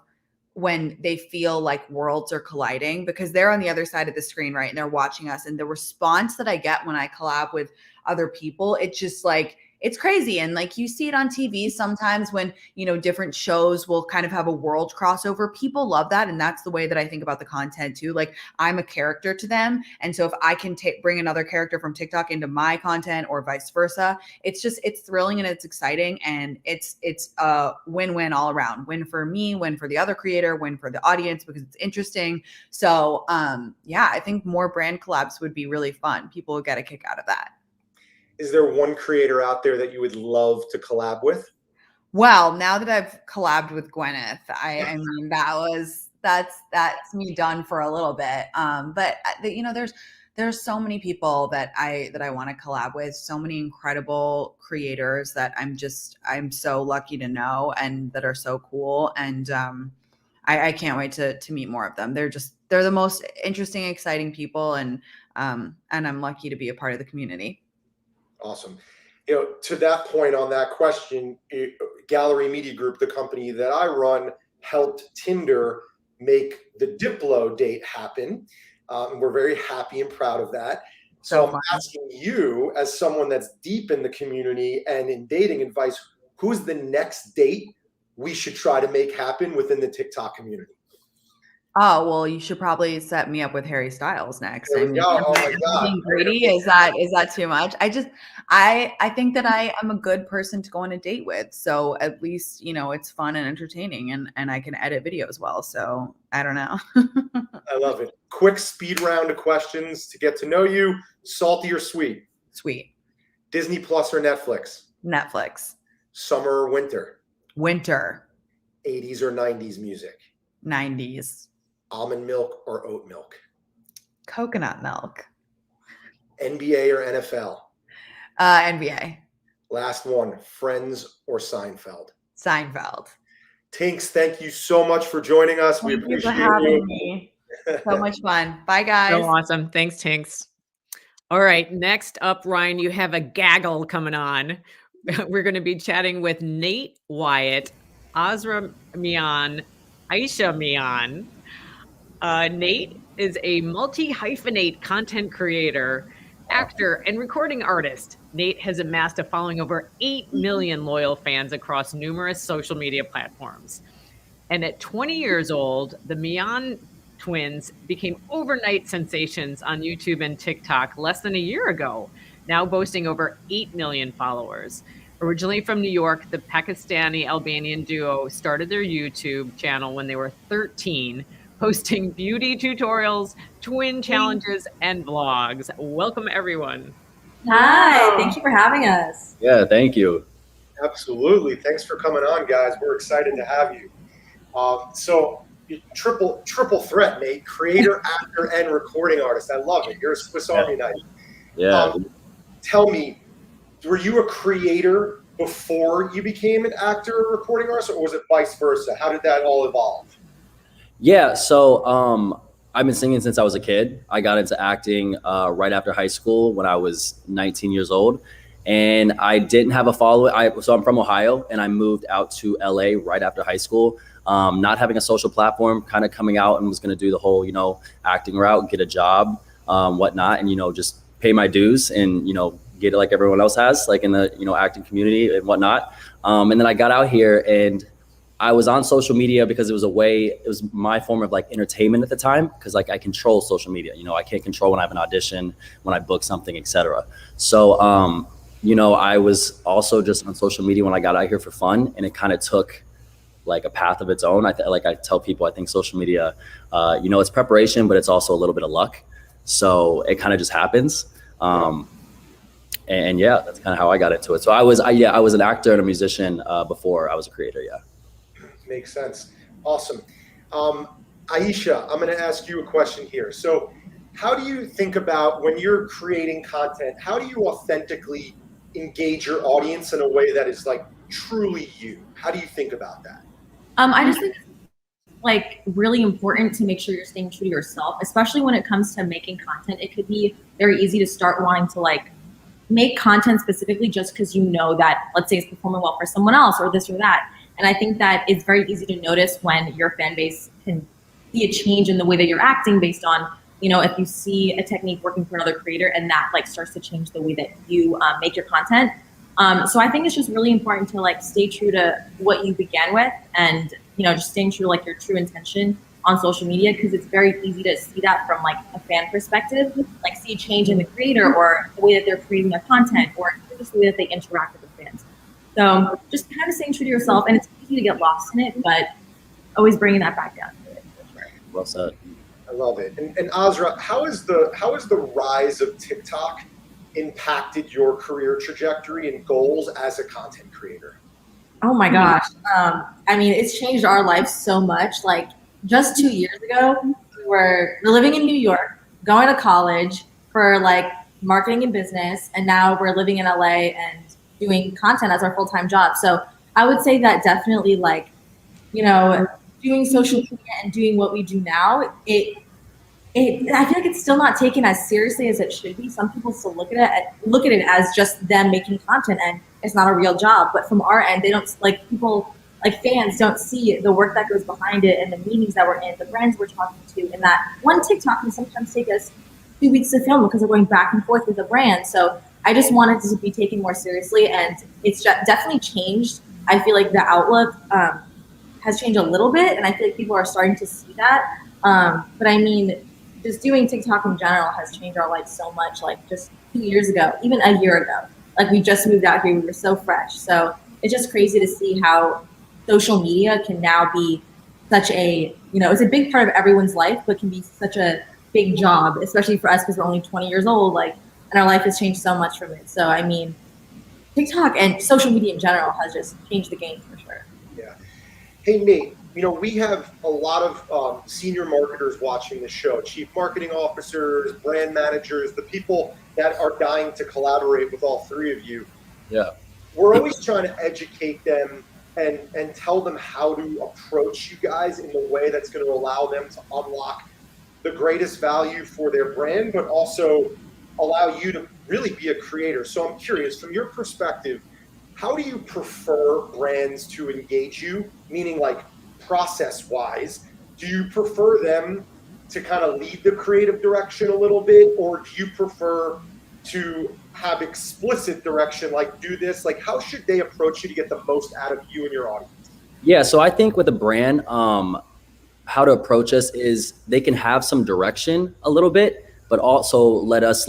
when they feel like worlds are colliding, because they're on the other side of the screen, right? And they're watching us, and the response that I get when I collab with other people, it's just like, it's crazy. And like, you see it on TV sometimes when, different shows will kind of have a world crossover. People love that. And that's the way that I think about the content too. Like, I'm a character to them. And so if I can bring another character from TikTok into my content or vice versa, it's thrilling and it's exciting. And it's a win-win all around. Win for me, win for the other creator, win for the audience, because it's interesting. So yeah, I think more brand collabs would be really fun. People would get a kick out of that. Is there one creator out there that you would love to collab with? Well, now that I've collabed with Gwyneth, I mean, that's me done for a little bit. But there's so many people that I want to collab with, so many incredible creators that I'm so lucky to know and that are so cool. And I can't wait to meet more of them. They're the most interesting, exciting people, and I'm lucky to be a part of the community. Awesome. To that point on that question, Gallery Media Group, the company that I run, helped Tinder make the Diplo date happen. And we're very happy and proud of that. So I'm asking you, as someone that's deep in the community and in dating advice, who's the next date we should try to make happen within the TikTok community? Oh, well, you should probably set me up with Harry Styles next. There we go. Oh my God. Brady, is that too much? I think that I am a good person to go on a date with. So at least, it's fun and entertaining, and I can edit videos well. So I don't know. I love it. Quick speed round of questions to get to know you. Salty or sweet? Sweet. Disney Plus or Netflix? Netflix. Summer or winter? Winter. 80s or 90s music? 90s. Almond milk or oat milk? Coconut milk. NBA or NFL? NBA. Last one, Friends or Seinfeld? Seinfeld. Tinx, thank you so much for joining us. We Thank you for appreciate having me. So much fun. Bye, guys. So awesome. Thanks, Tinx. All right. Next up, Ryan, you have a gaggle coming on. We're going to be chatting with Nate Wyatt, Azra Mian, Aisha Mian. Nate is a multi-hyphenate content creator, actor, and recording artist. Nate has amassed a following over 8 million loyal fans across numerous social media platforms. And at 20 years old, the Mian twins became overnight sensations on YouTube and TikTok less than a year ago, now boasting over 8 million followers. Originally from New York, the Pakistani-Albanian duo started their YouTube channel when they were 13, posting beauty tutorials, twin challenges, and vlogs. Welcome, everyone. Hi, thank you for having us. Yeah, thank you. Absolutely. Thanks for coming on, guys. We're excited to have you. So triple threat, Nate. Creator, actor, and recording artist. I love it. You're a Swiss Army knife. Yeah. Tell me, were you a creator before you became an actor or recording artist, or was it vice versa? How did that all evolve? Yeah, so I've been singing since I was a kid. I got into acting right after high school when I was 19 years old. And I didn't have a following. So I'm from Ohio, and I moved out to LA right after high school. Not having a social platform, kind of coming out and was going to do the whole, acting route, get a job, whatnot, and, just pay my dues and, get it like everyone else has, like in the, acting community and whatnot. And then I got out here and I was on social media because it was my form of like entertainment at the time. Cause like I control social media, I can't control when I have an audition, when I book something, etc. So, I was also just on social media when I got out here for fun, and it kind of took like a path of its own. I tell people, I think social media, it's preparation, but it's also a little bit of luck. So it kind of just happens. And yeah, that's kind of how I got into it. So I was an actor and a musician before I was a creator. Yeah. Makes sense. Awesome. Aisha, I'm going to ask you a question here. So how do you think about when you're creating content, how do you authentically engage your audience in a way that is like truly you? How do you think about that? I just think it's like really important to make sure you're staying true to yourself, especially when it comes to making content. It could be very easy to start wanting to like make content specifically just because that, let's say, it's performing well for someone else or this or that. And I think that it's very easy to notice when your fan base can see a change in the way that you're acting based on, if you see a technique working for another creator and that like starts to change the way that you make your content. So I think it's just really important to like stay true to what you began with and, just staying true to like your true intention on social media, because it's very easy to see that from like a fan perspective, like see a change in the creator or the way that they're creating their content or just the way that they interact with the fans. So just kind of staying true to yourself, and it's easy to get lost in it, but always bringing that back down to it. Well said. I love it. And Azra, how is the rise of TikTok impacted your career trajectory and goals as a content creator? Oh my gosh. It's changed our lives so much. Like just 2 years ago, we were living in New York, going to college for like marketing and business. And now we're living in LA and doing content as our full-time job. So I would say that definitely like, doing social media and doing what we do now, I feel like it's still not taken as seriously as it should be. Some people still look at it as just them making content and it's not a real job. But from our end, they don't like people like fans don't see the work that goes behind it and the meetings that we're in, the brands we're talking to, and that one TikTok can sometimes take us 2 weeks to film because we're going back and forth with the brand. So I just wanted to be taken more seriously, and it's definitely changed I feel like the outlook has changed a little bit, and I feel like people are starting to see that. But I mean, just doing TikTok in general has changed our lives so much. Like just 2 years ago, even a year ago, like we just moved out here, we were so fresh. So it's just crazy to see how social media can now be such a, it's a big part of everyone's life, but can be such a big job, especially for us because we're only 20 years old. Like, and our life has changed so much from it. So I mean, TikTok and social media in general has just changed the game for sure. Yeah. Hey, Nate, we have a lot of senior marketers watching the show, chief marketing officers, brand managers, the people that are dying to collaborate with all three of you. Yeah. We're always trying to educate them and tell them how to approach you guys in the way that's going to allow them to unlock the greatest value for their brand, but also allow you to really be a creator. So I'm curious, from your perspective, how do you prefer brands to engage you? Meaning like process-wise, do you prefer them to kind of lead the creative direction a little bit, or do you prefer to have explicit direction, like do this? Like how should they approach you to get the most out of you and your audience? Yeah, so I think with a brand, how to approach us is they can have some direction a little bit, but also let us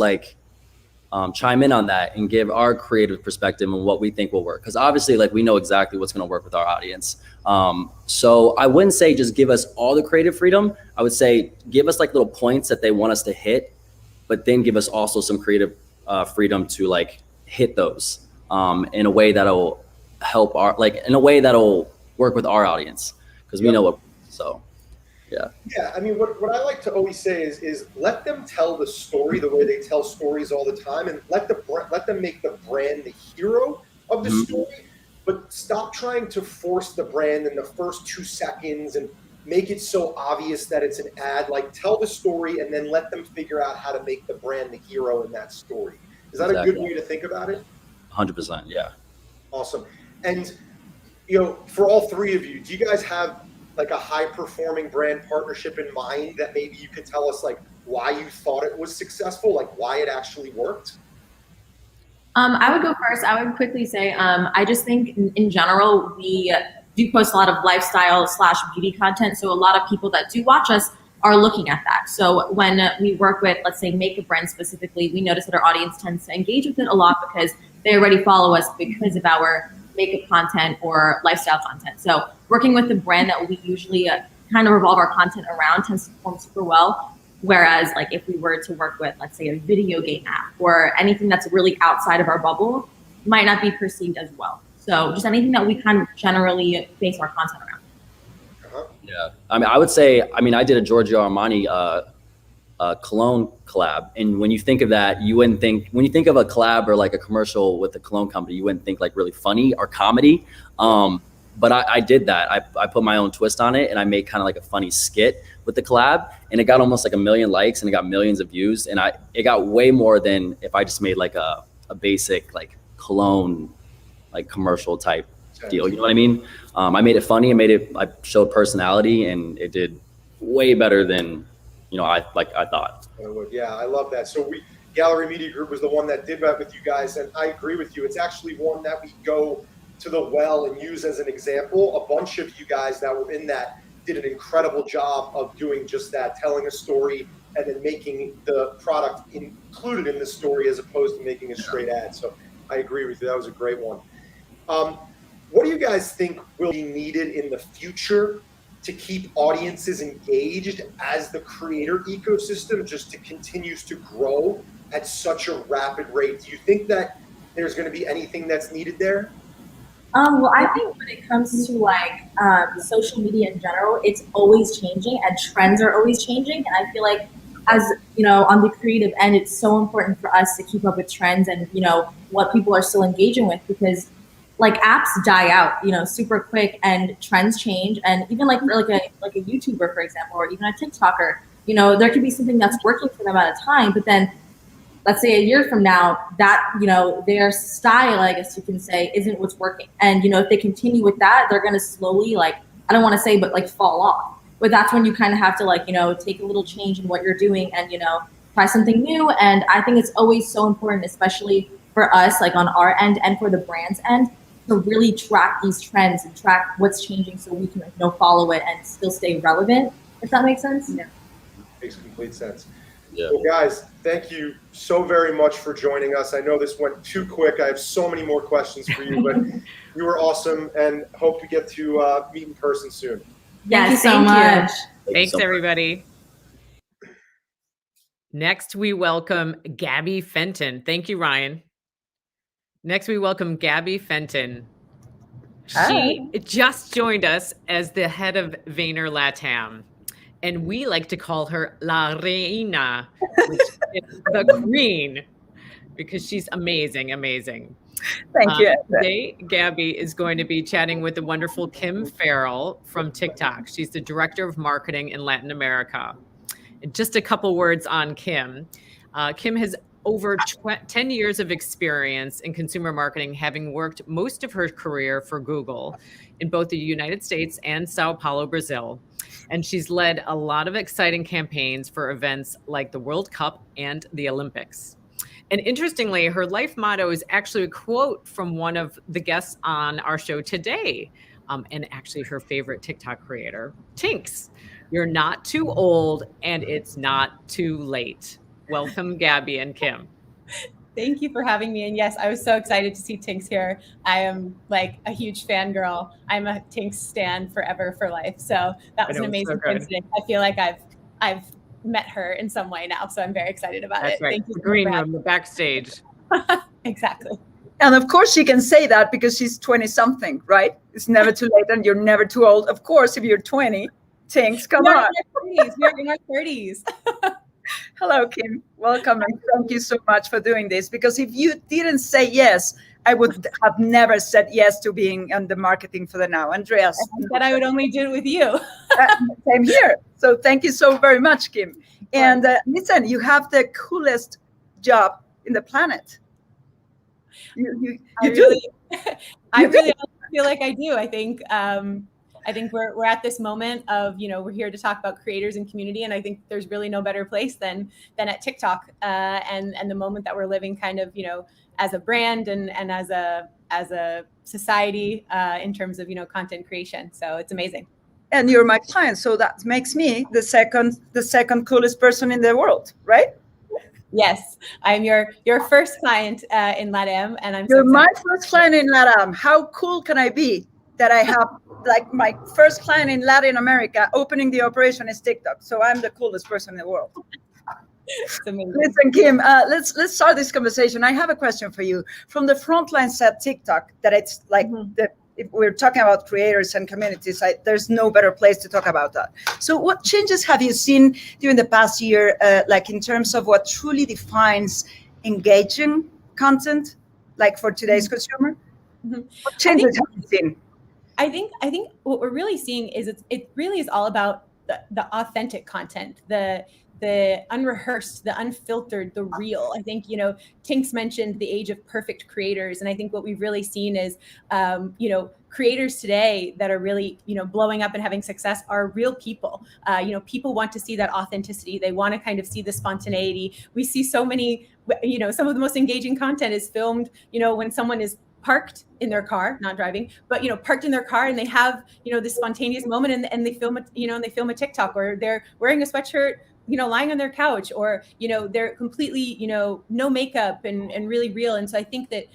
chime in on that and give our creative perspective and what we think will work. Because obviously, we know exactly what's going to work with our audience. So I wouldn't say just give us all the creative freedom. I would say give us little points that they want us to hit, but then give us also some creative freedom to hit those in a way that'll help in a way that'll work with our audience, because we know what. So. Yeah, I mean, what I like to always say is let them tell the story the way they tell stories all the time, and let them make the brand the hero of the story, but stop trying to force the brand in the first 2 seconds and make it so obvious that it's an ad. Tell the story and then let them figure out how to make the brand the hero in that story. Is that a good way to think about it? 100%, yeah. Awesome. And for all three of you, do you guys have a high performing brand partnership in mind that maybe you could tell us why you thought it was successful, why it actually worked? I would go first. I would quickly say, I just think in general, we do post a lot of lifestyle / beauty content. So a lot of people that do watch us are looking at that. So when we work with, let's say, makeup brands specifically, we notice that our audience tends to engage with it a lot because they already follow us because of our makeup content or lifestyle content. So working with the brand that we usually kind of revolve our content around tends to perform super well. Whereas if we were to work with, let's say, a video game app or anything that's really outside of our bubble, might not be perceived as well. So just anything that we kind of generally base our content around. Yeah, I would say, I did a Giorgio Armani cologne collab, and when you think of that, you wouldn't think, when you think of a collab or a commercial with a cologne company, you wouldn't think really funny or comedy. But I did that. I put my own twist on it, and I made kind of a funny skit with the collab, and it got almost 1 million likes, and it got millions of views, and it got way more than if I just made a basic cologne commercial type deal. You know what I mean? I made it funny, I showed personality, and it did way better than I thought. Yeah, I love that. So Gallery Media Group was the one that did that with you guys, and I agree with you. It's actually one that we go to the well and use as an example. A bunch of you guys that were in that did an incredible job of doing just that, telling a story and then making the product included in the story as opposed to making a straight ad. So I agree with you. That was a great one. What do you guys think will be needed in the future to keep audiences engaged as the creator ecosystem just continues to grow at such a rapid rate? Do you think that there's going to be anything that's needed there? Well, I think when it comes to social media in general, it's always changing and trends are always changing. And I feel as on the creative end, it's so important for us to keep up with trends and what people are still engaging with, because apps die out super quick and trends change. And even for a YouTuber, for example, or even a TikToker, there could be something that's working for them at a time, but then let's say a year from now, that, their style, I guess you can say, isn't what's working. And, if they continue with that, they're going to slowly, I don't want to say, but fall off. But that's when you kind of have to take a little change in what you're doing and, try something new. And I think it's always so important, especially for us, on our end and for the brand's end, to really track these trends and track what's changing so we can follow it and still stay relevant, if that makes sense. Yeah. Makes complete sense. Yeah. Well, guys, thank you so very much for joining us. I know this went too quick. I have so many more questions for you, but you were awesome, and hope to get to meet in person soon. Thank you so thank you. much. Thanks, everybody. Next, we welcome Gaby Fenton. Thank you, Ryan. Next, we welcome Gaby Fenton. She just joined us as the head of Vayner Latam, and we like to call her La Reina, which is the queen, because she's amazing, amazing. Thank you. Today, Gaby is going to be chatting with the wonderful Kim Farrell from TikTok. She's the director of marketing in Latin America. And just a couple words on Kim. Kim has over 10 years of experience in consumer marketing, having worked most of her career for Google in both the United States and Sao Paulo, Brazil. And she's led a lot of exciting campaigns for events like the World Cup and the Olympics. And interestingly, her life motto is actually a quote from one of the guests on our show today, and actually her favorite TikTok creator, Tinx. You're not too old and it's not too late. Welcome, Gaby and Kim. Thank you for having me. And yes, I was so excited to see Tinx here. I am like a huge fangirl. I'm a Tinx stan forever for life. So that was an amazing coincidence. I feel like I've met her in some way now. So I'm very excited about That's it. Right. Thank you. The green room, the backstage. Exactly. And of course she can say that because she's 20 something, right? It's never too late and you're never too old. Of course, if you're 20, Tinx, come on. We are in our 30s. Hello, Kim. Welcome. And thank you so much for doing this. Because if you didn't say yes, I would have never said yes to being on the marketing for the Now. Andrea. That I would only do it with you. Same here. So thank you so very much, Kim. And listen, you have the coolest job in the planet. You do. I really feel like I do. I think we're at this moment of, we're here to talk about creators and community. And I think there's really no better place than at TikTok and the moment that we're living kind of, as a brand and as a society in terms of, content creation. So it's amazing. And you're my client. So that makes me the second coolest person in the world, right? Yes, I'm your first client in Latam. And You're my first client in Latam. How cool can I be that I have like my first client in Latin America opening the operation is TikTok. So I'm the coolest person in the world. Listen, Kim, let's start this conversation. I have a question for you. From the frontline set TikTok, that it's like if we're talking about creators and communities, there's no better place to talk about that. So what changes have you seen during the past year, like in terms of what truly defines engaging content, like for today's consumer? What changes have you seen? I think what we're really seeing is it really is all about the authentic content, the unrehearsed, the unfiltered, the real. I think, Tinx mentioned the age of perfect creators. And I think what we've really seen is, creators today that are really, blowing up and having success are real people. People want to see that authenticity. They want to kind of see the spontaneity. We see so many, some of the most engaging content is filmed, when someone is parked in their car, not driving, but parked in their car, and they have this spontaneous moment, and they film it, and they film a TikTok, or they're wearing a sweatshirt, lying on their couch, or they're completely no makeup and really real. And so I think that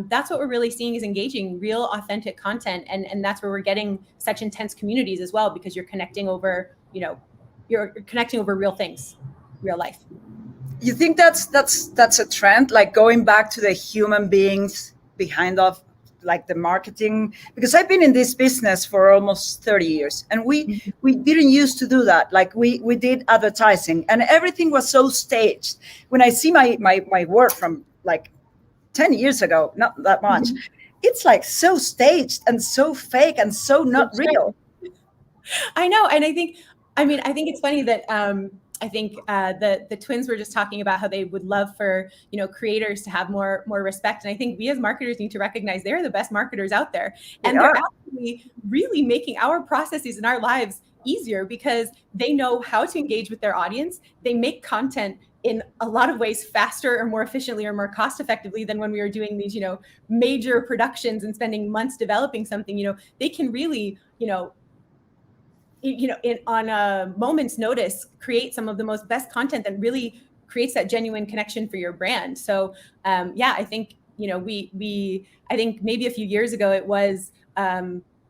that's what we're really seeing is engaging, real, authentic content, and that's where we're getting such intense communities as well, because you're connecting over real things, real life. You think that's a trend, like going back to the human beings behind of like the marketing? Because I've been in this business for almost 30 years and we didn't used to do that. Like we did advertising and everything was so staged. When I see my work from like 10 years ago, not that much, it's like so staged and so fake and so not real. I know. And I think it's funny that I think the twins were just talking about how they would love for creators to have more respect, and I think we as marketers need to recognize they're the best marketers out there, and they're actually really making our processes in our lives easier because they know how to engage with their audience. They make content in a lot of ways faster or more efficiently or more cost effectively than when we were doing these, major productions and spending months developing something. They can really, on a moment's notice, create some of the most best content that really creates that genuine connection for your brand. So I think, I think maybe a few years ago it was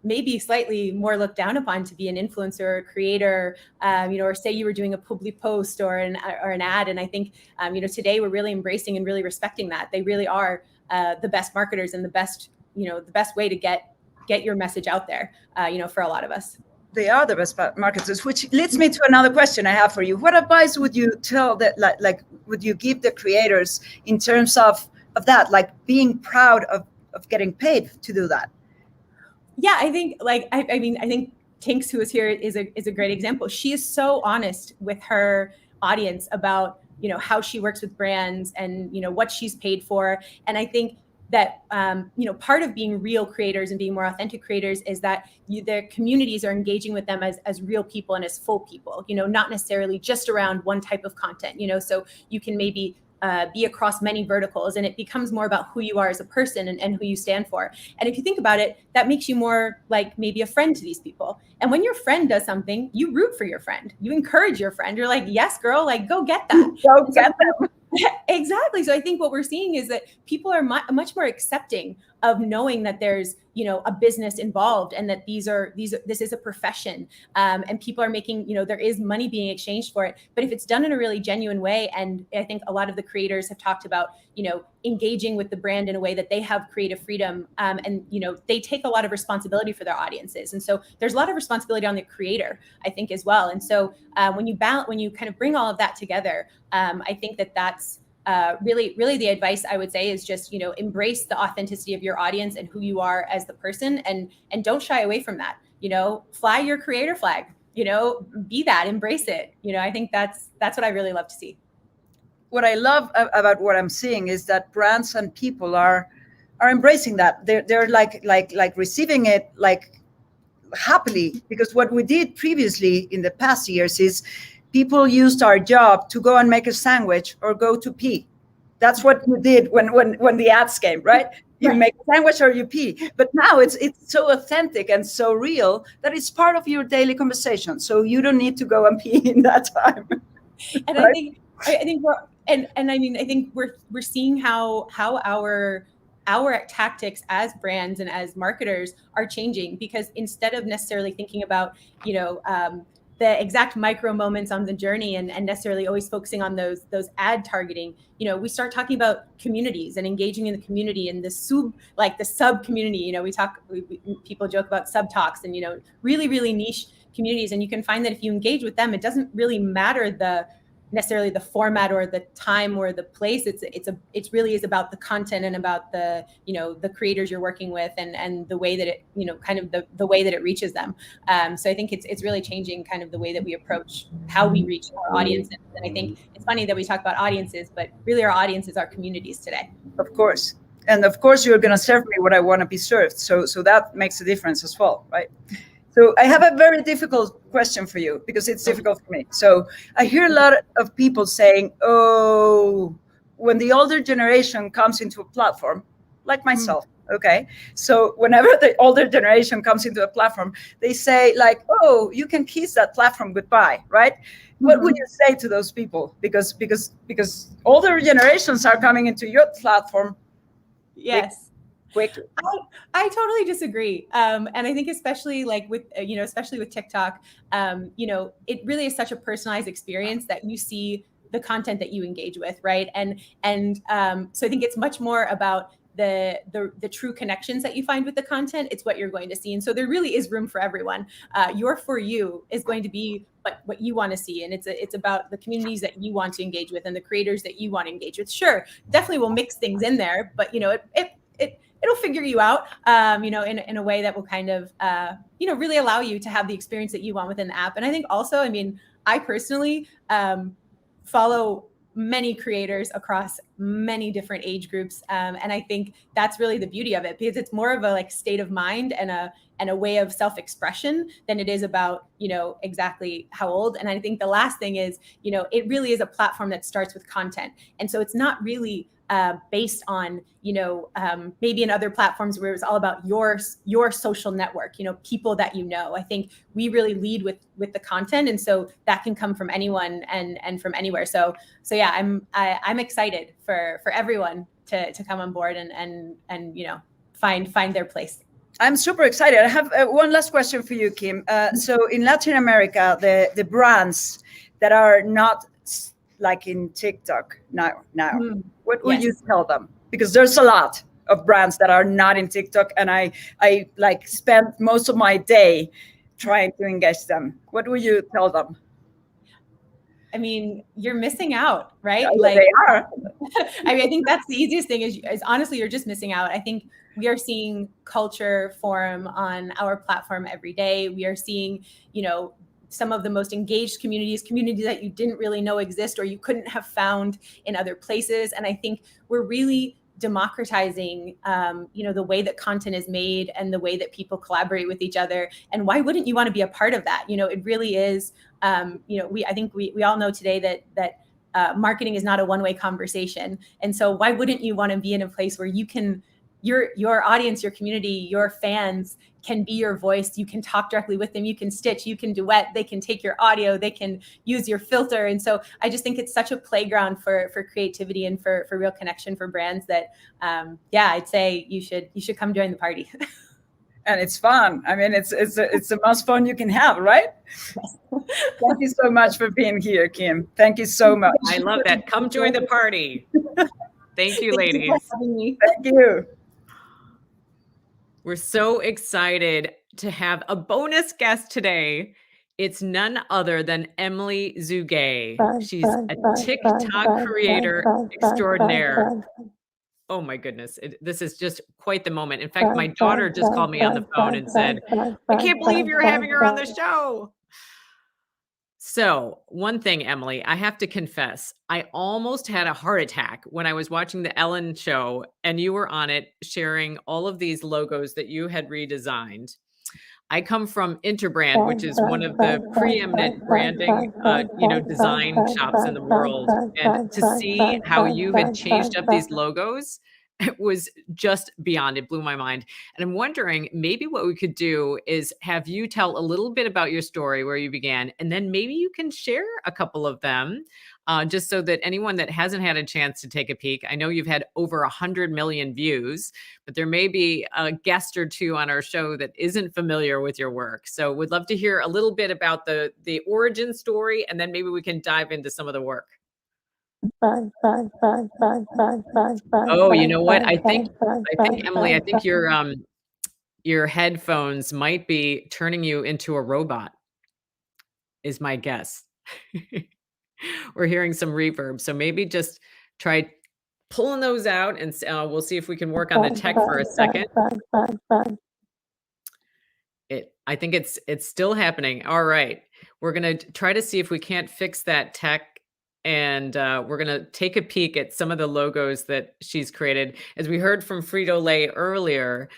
maybe slightly more looked down upon to be an influencer or creator, or say you were doing a public post or an ad. And I think, today we're really embracing and really respecting that. They really are the best marketers and the best way to get your message out there, for a lot of us. They are the best marketers, which leads me to another question I have for you. What advice would you tell that, would you give the creators in terms of that, like being proud of getting paid to do that? Yeah, I think I think Tinx, who is here, is a great example. She is so honest with her audience about, how she works with brands and, what she's paid for. And I think that, part of being real creators and being more authentic creators is that their communities are engaging with them as real people and as full people, not necessarily just around one type of content, so you can maybe be across many verticals, and it becomes more about who you are as a person and who you stand for. And if you think about it, that makes you more like maybe a friend to these people. And when your friend does something, you root for your friend, you encourage your friend. You're like, yes, girl, like go get that. Go get them. Exactly. So I think what we're seeing is that people are much more accepting of knowing that there's, a business involved and that this is a profession, and people are making, there is money being exchanged for it. But if it's done in a really genuine way, and I think a lot of the creators have talked about, engaging with the brand in a way that they have creative freedom, and, they take a lot of responsibility for their audiences. And so there's a lot of responsibility on the creator, I think, as well. And so when you kind of bring all of that together, I think that's really, really the advice I would say is just, embrace the authenticity of your audience and who you are as the person, and don't shy away from that. Fly your creator flag, be that, embrace it. I think that's what I really love to see. What I love about what I'm seeing is that brands and people are embracing that. They're like receiving it like happily, because what we did previously in the past years is people used our job to go and make a sandwich or go to pee. That's what you did when the ads came, right? You make a sandwich or you pee. But now it's so authentic and so real that it's part of your daily conversation. So you don't need to go and pee in that time. And right? I think we're seeing how our tactics as brands and as marketers are changing, because instead of necessarily thinking about, the exact micro moments on the journey and necessarily always focusing on those ad targeting, we start talking about communities and engaging in the community and the sub community. People joke about sub talks and, really, really niche communities. And you can find that if you engage with them, it doesn't really matter necessarily the format or the time or the place. It really is about the content and about the, the creators you're working with and the way that it, kind of the way that it reaches them. So I think it's really changing kind of the way that we approach how we reach our audiences. And I think it's funny that we talk about audiences, but really our audiences are communities today. Of course. And of course you're going to serve me what I want to be served. So that makes a difference as well, right? So I have a very difficult question for you, because it's difficult for me. So I hear a lot of people saying, oh, when the older generation comes into a platform, like myself, okay? So whenever the older generation comes into a platform, they say like, oh, you can kiss that platform goodbye, right? What would you say to those people? Because older generations are coming into your platform. Yes. Quickly. I totally disagree. And I think especially like with, especially with TikTok, it really is such a personalized experience that you see the content that you engage with, right? And so I think it's much more about the true connections that you find with the content. It's what you're going to see. And so there really is room for everyone. Your For You is going to be what you want to see. And it's about the communities that you want to engage with and the creators that you want to engage with. Sure, definitely we'll mix things in there, but it'll figure you out, in a way that will kind of, really allow you to have the experience that you want within the app. And I think also, I personally follow many creators across many different age groups. And I think that's really the beauty of it, because it's more of a like state of mind and a way of self-expression than it is about, exactly how old. And I think the last thing is, it really is a platform that starts with content. And so it's not really based on, maybe in other platforms where it's all about your social network, people that I think we really lead with the content, and so that can come from anyone and from anywhere. So yeah, I'm excited for everyone to come on board and find their place. I'm super excited. I have one last question for you, Kim. So in Latin America, the brands that are not like in TikTok now, what would you tell them? Because there's a lot of brands that are not in TikTok, and I like spend most of my day trying to engage them. What would you tell them? I mean, you're missing out, right? Yeah, like they are. I mean, I think that's the easiest thing is honestly, you're just missing out. I think we are seeing culture form on our platform every day. We are seeing, some of the most engaged communities that you didn't really know exist or you couldn't have found in other places. And I think we're really democratizing, the way that content is made and the way that people collaborate with each other. And why wouldn't you want to be a part of that? It really is, I think we all know today that marketing is not a one-way conversation. And so why wouldn't you want to be in a place where you can, your audience, your community, your fans can be your voice. You can talk directly with them. You can stitch, you can duet, they can take your audio, they can use your filter. And so I just think it's such a playground for creativity and for real connection for brands that, I'd say you should come join the party. And it's fun. I mean, it's the most fun you can have, right? Thank you so much for being here, Kim. Thank you so much. I love that. Come join the party. Thank you, ladies. Thank you for having me. Thank you. We're so excited to have a bonus guest today. It's none other than Emily Zugay. She's a TikTok creator extraordinaire. Oh my goodness. This is just quite the moment. In fact, my daughter just called me on the phone and said, I can't believe you're having her on the show. So one thing, Emily, I have to confess, I almost had a heart attack when I was watching the Ellen show and you were on it sharing all of these logos that you had redesigned. I come from Interbrand, which is one of the preeminent branding, design shops in the world. And to see how you had changed up these logos, it was just beyond. It blew my mind. And I'm wondering, maybe what we could do is have you tell a little bit about your story, where you began, and then maybe you can share a couple of them, just so that anyone that hasn't had a chance to take a peek, I know you've had over 100 million views, but there may be a guest or two on our show that isn't familiar with your work. So we'd love to hear a little bit about the origin story, and then maybe we can dive into some of the work. Oh, you know what? I think Emily, I think your headphones might be turning you into a robot, is my guess. We're hearing some reverb, so maybe just try pulling those out, and we'll see if we can work on the tech for a second. I think it's still happening. All right, we're gonna try to see if we can't fix that tech. And we're going to take a peek at some of the logos that she's created. As we heard from Frito-Lay earlier,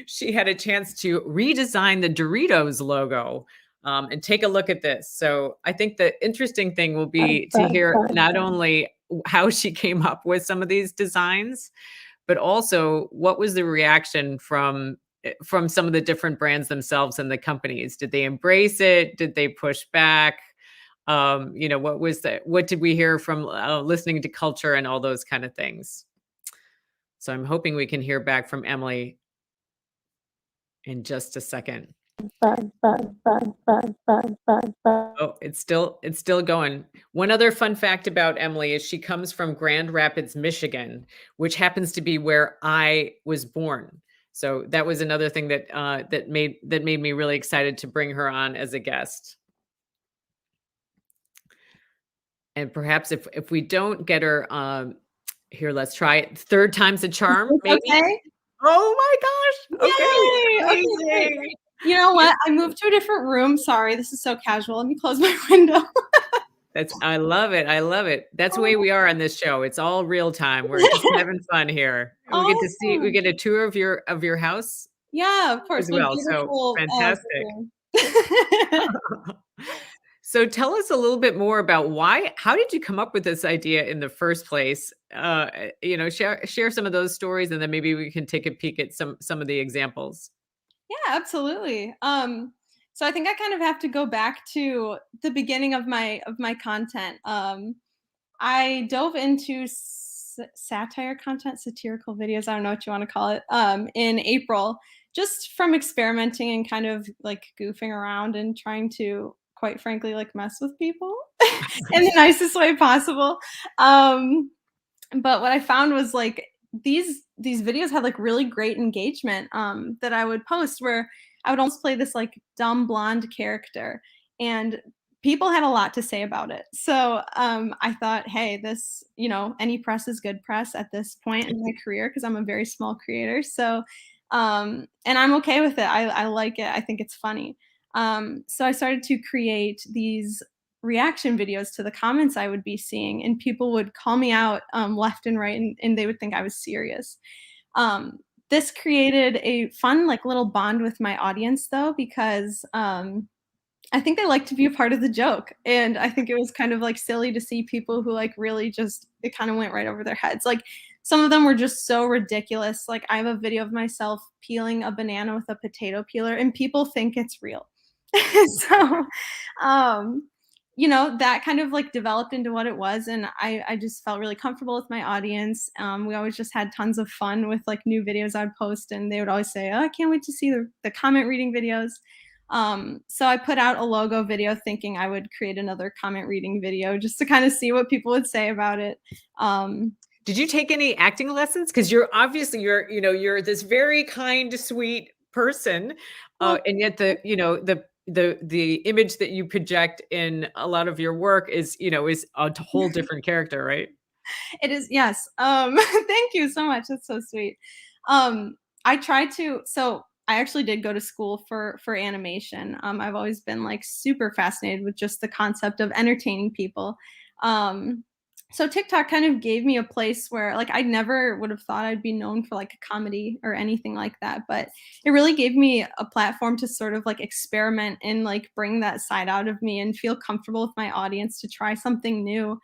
she had a chance to redesign the Doritos logo, and take a look at this. So I think the interesting thing will be to hear not only how she came up with some of these designs, but also what was the reaction from some of the different brands themselves and the companies. Did they embrace it? Did they push back? What did we hear from listening to culture and all those kind of things? So I'm hoping we can hear back from Emily in just a second. Oh, it's still going. One other fun fact about Emily is she comes from Grand Rapids, Michigan, which happens to be where I was born. So that was another thing that made me really excited to bring her on as a guest. And perhaps if we don't get her, here, let's try it. Third time's a charm, maybe. Okay. Oh my gosh. Okay. You know what? I moved to a different room. Sorry, this is so casual. Let me close my window. I love it. I love it. That's the way we are on this show. It's all real time. We're just having fun here. And we get to see, we Awesome. get a tour of your house Yeah, of course. as My well. So beautiful, fantastic. So tell us a little bit more about how did you come up with this idea in the first place? Share some of those stories, and then maybe we can take a peek at some of the examples. Yeah, absolutely. So I think I kind of have to go back to the beginning of my content. I dove into satire content, satirical videos, I don't know what you want to call it, in April, just from experimenting and kind of like goofing around and trying to, quite frankly, like mess with people in the nicest way possible. But what I found was like these videos had like really great engagement that I would post, where I would almost play this like dumb blonde character, and people had a lot to say about it. So I thought, hey, this, any press is good press at this point in my career, because I'm a very small creator. So and I'm okay with it. I like it. I think it's funny. So I started to create these reaction videos to the comments I would be seeing, and people would call me out left and right, and they would think I was serious. This created a fun like little bond with my audience, though, because I think they like to be a part of the joke, and I think it was kind of like silly to see people who like really just, it kind of went right over their heads. Like some of them were just so ridiculous. Like I have a video of myself peeling a banana with a potato peeler, and people think it's real. So that kind of like developed into what it was, and I just felt really comfortable with my audience. We always just had tons of fun with like new videos I'd post, and they would always say, oh, I can't wait to see the comment reading videos. So I put out a logo video thinking I would create another comment reading video just to kind of see what people would say about it. Did you take any acting lessons? Because you're this very kind, sweet person, and yet the image that you project in a lot of your work is a whole different character, right? It is, yes. Thank you so much. That's so sweet. I actually did go to school for animation. I've always been like super fascinated with just the concept of entertaining people. So TikTok kind of gave me a place where like I never would have thought I'd be known for like a comedy or anything like that, but it really gave me a platform to sort of like experiment and like bring that side out of me and feel comfortable with my audience to try something new.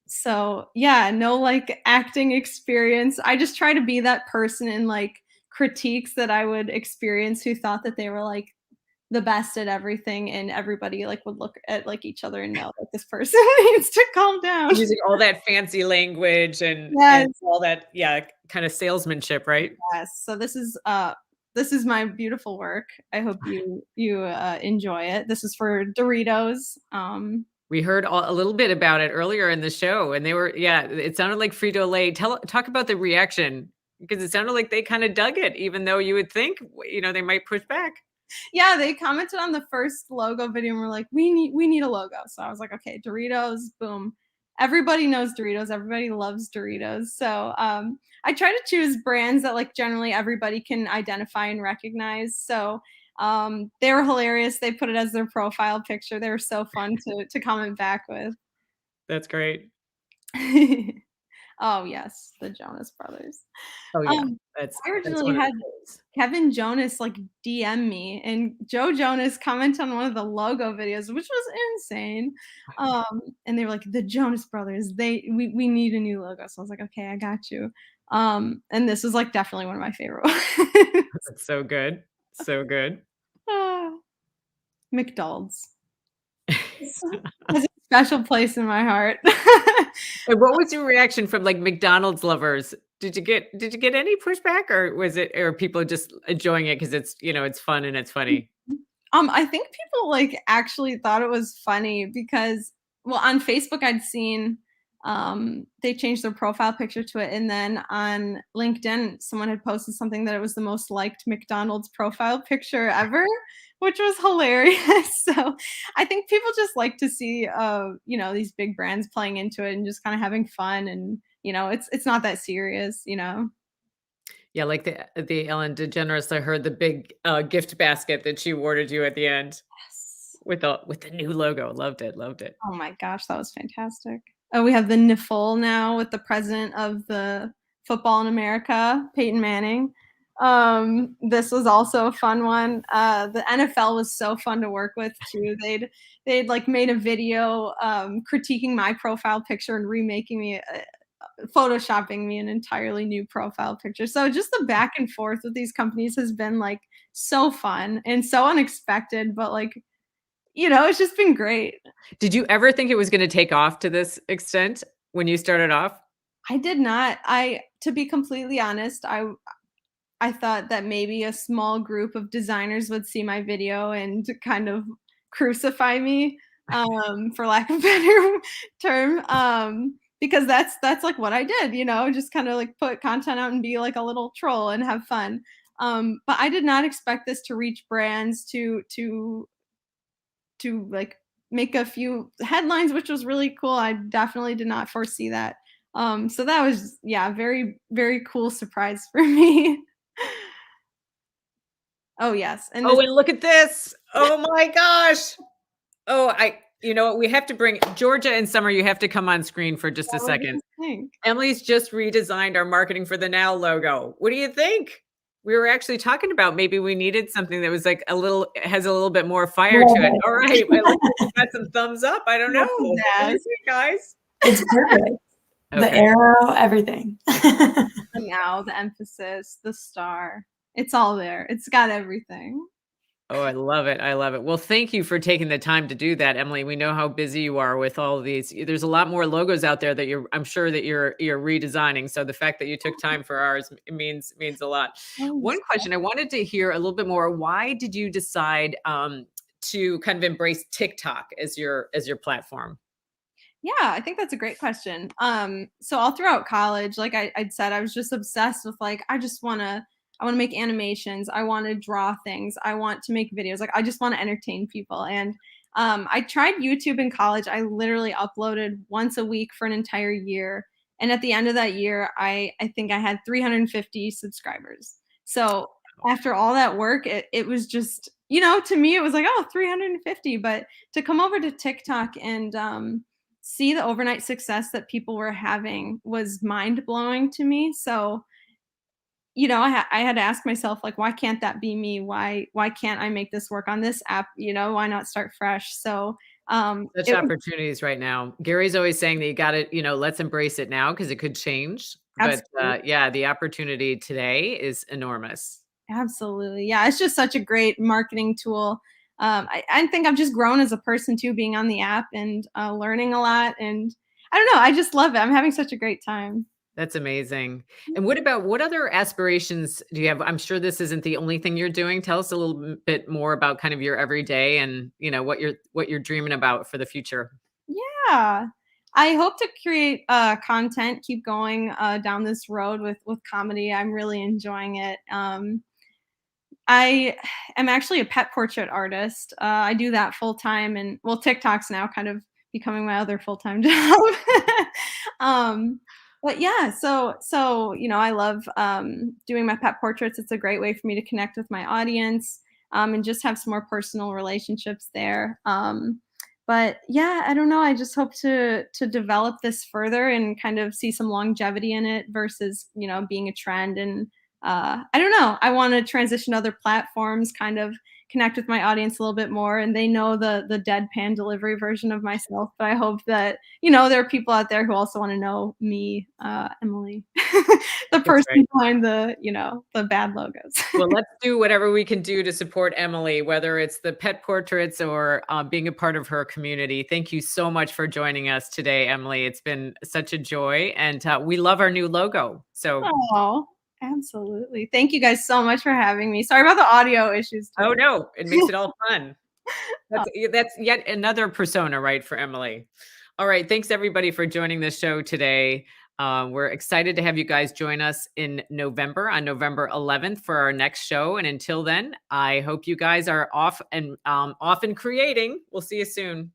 So yeah, no like acting experience. I just try to be that person in like critiques that I would experience who thought that they were like the best at everything, and everybody like would look at like each other and know like this person needs to calm down. Using all that fancy language and all that, kind of salesmanship, right? Yes. So this is my beautiful work. I hope you enjoy it. This is for Doritos. We heard a little bit about it earlier in the show, and it sounded like Frito-Lay. Talk about the reaction, because it sounded like they kind of dug it, even though you would think, they might push back. Yeah, they commented on the first logo video and were like, we need a logo. So I was like, okay, Doritos, boom. Everybody knows Doritos. Everybody loves Doritos. So I try to choose brands that like generally everybody can identify and recognize. So they were hilarious. They put it as their profile picture. They were so fun to comment back with. That's great. Oh yes, the Jonas Brothers. Oh yeah, I originally had Kevin Jonas like DM me, and Joe Jonas comment on one of the logo videos, which was insane. And they were like, the Jonas Brothers, we need a new logo. So I was like, okay, I got you. And this was like definitely one of my favorite ones. That's so good, so good. McDonald's has a special place in my heart. And what was your reaction from like McDonald's lovers? Did you get any pushback, or people just enjoying it because it's fun and it's funny? I think people like actually thought it was funny because, well, on Facebook I'd seen they changed their profile picture to it, and then on LinkedIn someone had posted something that it was the most liked McDonald's profile picture ever, which was hilarious. So I think people just like to see these big brands playing into it and just kind of having fun, and it's not that serious. Yeah, like the Ellen DeGeneres, I heard the big gift basket that she awarded you at the end. Yes. with the new logo. Loved it. Loved it. Oh my gosh, that was fantastic. Oh, we have the niffle now with the president of the football in America, Peyton Manning. This was also a fun one. The NFL was so fun to work with too. They'd like made a video critiquing my profile picture and remaking me photoshopping me an entirely new profile picture. So just the back and forth with these companies has been like so fun and so unexpected, but like, you know, it's just been great. Did you ever think it was going to take off to this extent when you started off? I did not. To be completely honest, I thought that maybe a small group of designers would see my video and kind of crucify me, for lack of a better term. Because that's like what I did, you know, just kind of like put content out and be like a little troll and have fun. But I did not expect this to reach brands to like make a few headlines, which was really cool. I definitely did not foresee that. So that was, yeah, very, very cool surprise for me. Oh yes. And look at this. Oh my gosh. Oh, you know what? We have to bring Georgia and Summer. You have to come on screen for just a second. Emily's just redesigned our marketing for the Now logo. What do you think? We were actually talking about maybe we needed something that was like has a little bit more fire to it. All right. I got some thumbs up. I don't know. What do you think, guys? It's perfect. Okay. The arrow, everything. Now, the emphasis, the star. It's all there. It's got everything. Oh, I love it. I love it. Well, thank you for taking the time to do that, Emily. We know how busy you are with all of these. There's a lot more logos out there that I'm sure that you're redesigning. So the fact that you took time for ours means a lot. One question I wanted to hear a little bit more. Why did you decide to kind of embrace TikTok as your platform? Yeah, I think that's a great question. So all throughout college, like I'd said, I was just obsessed with like, I want to make animations. I want to draw things. I want to make videos. Like I just want to entertain people. And I tried YouTube in college. I literally uploaded once a week for an entire year. And at the end of that year, I think I had 350 subscribers. So after all that work, it was just, you know, to me, it was like, oh, 350. But to come over to TikTok and see the overnight success that people were having was mind blowing to me. So you know, I had to ask myself, like, why can't that be me? Why can't I make this work on this app? You know, why not start fresh? So such opportunities right now. Gary's always saying that you got to, you know, let's embrace it now because it could change. Absolutely. But yeah, the opportunity today is enormous. Absolutely. Yeah, it's just such a great marketing tool. I think I've just grown as a person too, being on the app and learning a lot. And I don't know, I just love it. I'm having such a great time. That's amazing. And what other aspirations do you have? I'm sure this isn't the only thing you're doing. Tell us a little bit more about kind of your everyday and, you know, what you're dreaming about for the future. Yeah. I hope to create content, keep going down this road with comedy. I'm really enjoying it. I am actually a pet portrait artist. I do that full time, and well, TikTok's now kind of becoming my other full-time job. But yeah, so you know, I love doing my pet portraits. It's a great way for me to connect with my audience and just have some more personal relationships there. But yeah, I don't know. I just hope to develop this further and kind of see some longevity in it versus, you know, being a trend. And I don't know. I want to transition to other platforms, kind of connect with my audience a little bit more, and they know the deadpan delivery version of myself. But I hope that, you know, there are people out there who also want to know me, Emily, the person behind the, you know, the bad logos. Well, let's do whatever we can do to support Emily, whether it's the pet portraits or being a part of her community. Thank you so much for joining us today, Emily. It's been such a joy, and we love our new logo. So. Oh. Absolutely. Thank you guys so much for having me. Sorry about the audio issues too. Oh no, it makes it all fun. That's yet another persona, right, for Emily. All right. Thanks everybody for joining the show today. We're excited to have you guys join us in November, on November 11th for our next show. And until then, I hope you guys are off and creating. We'll see you soon.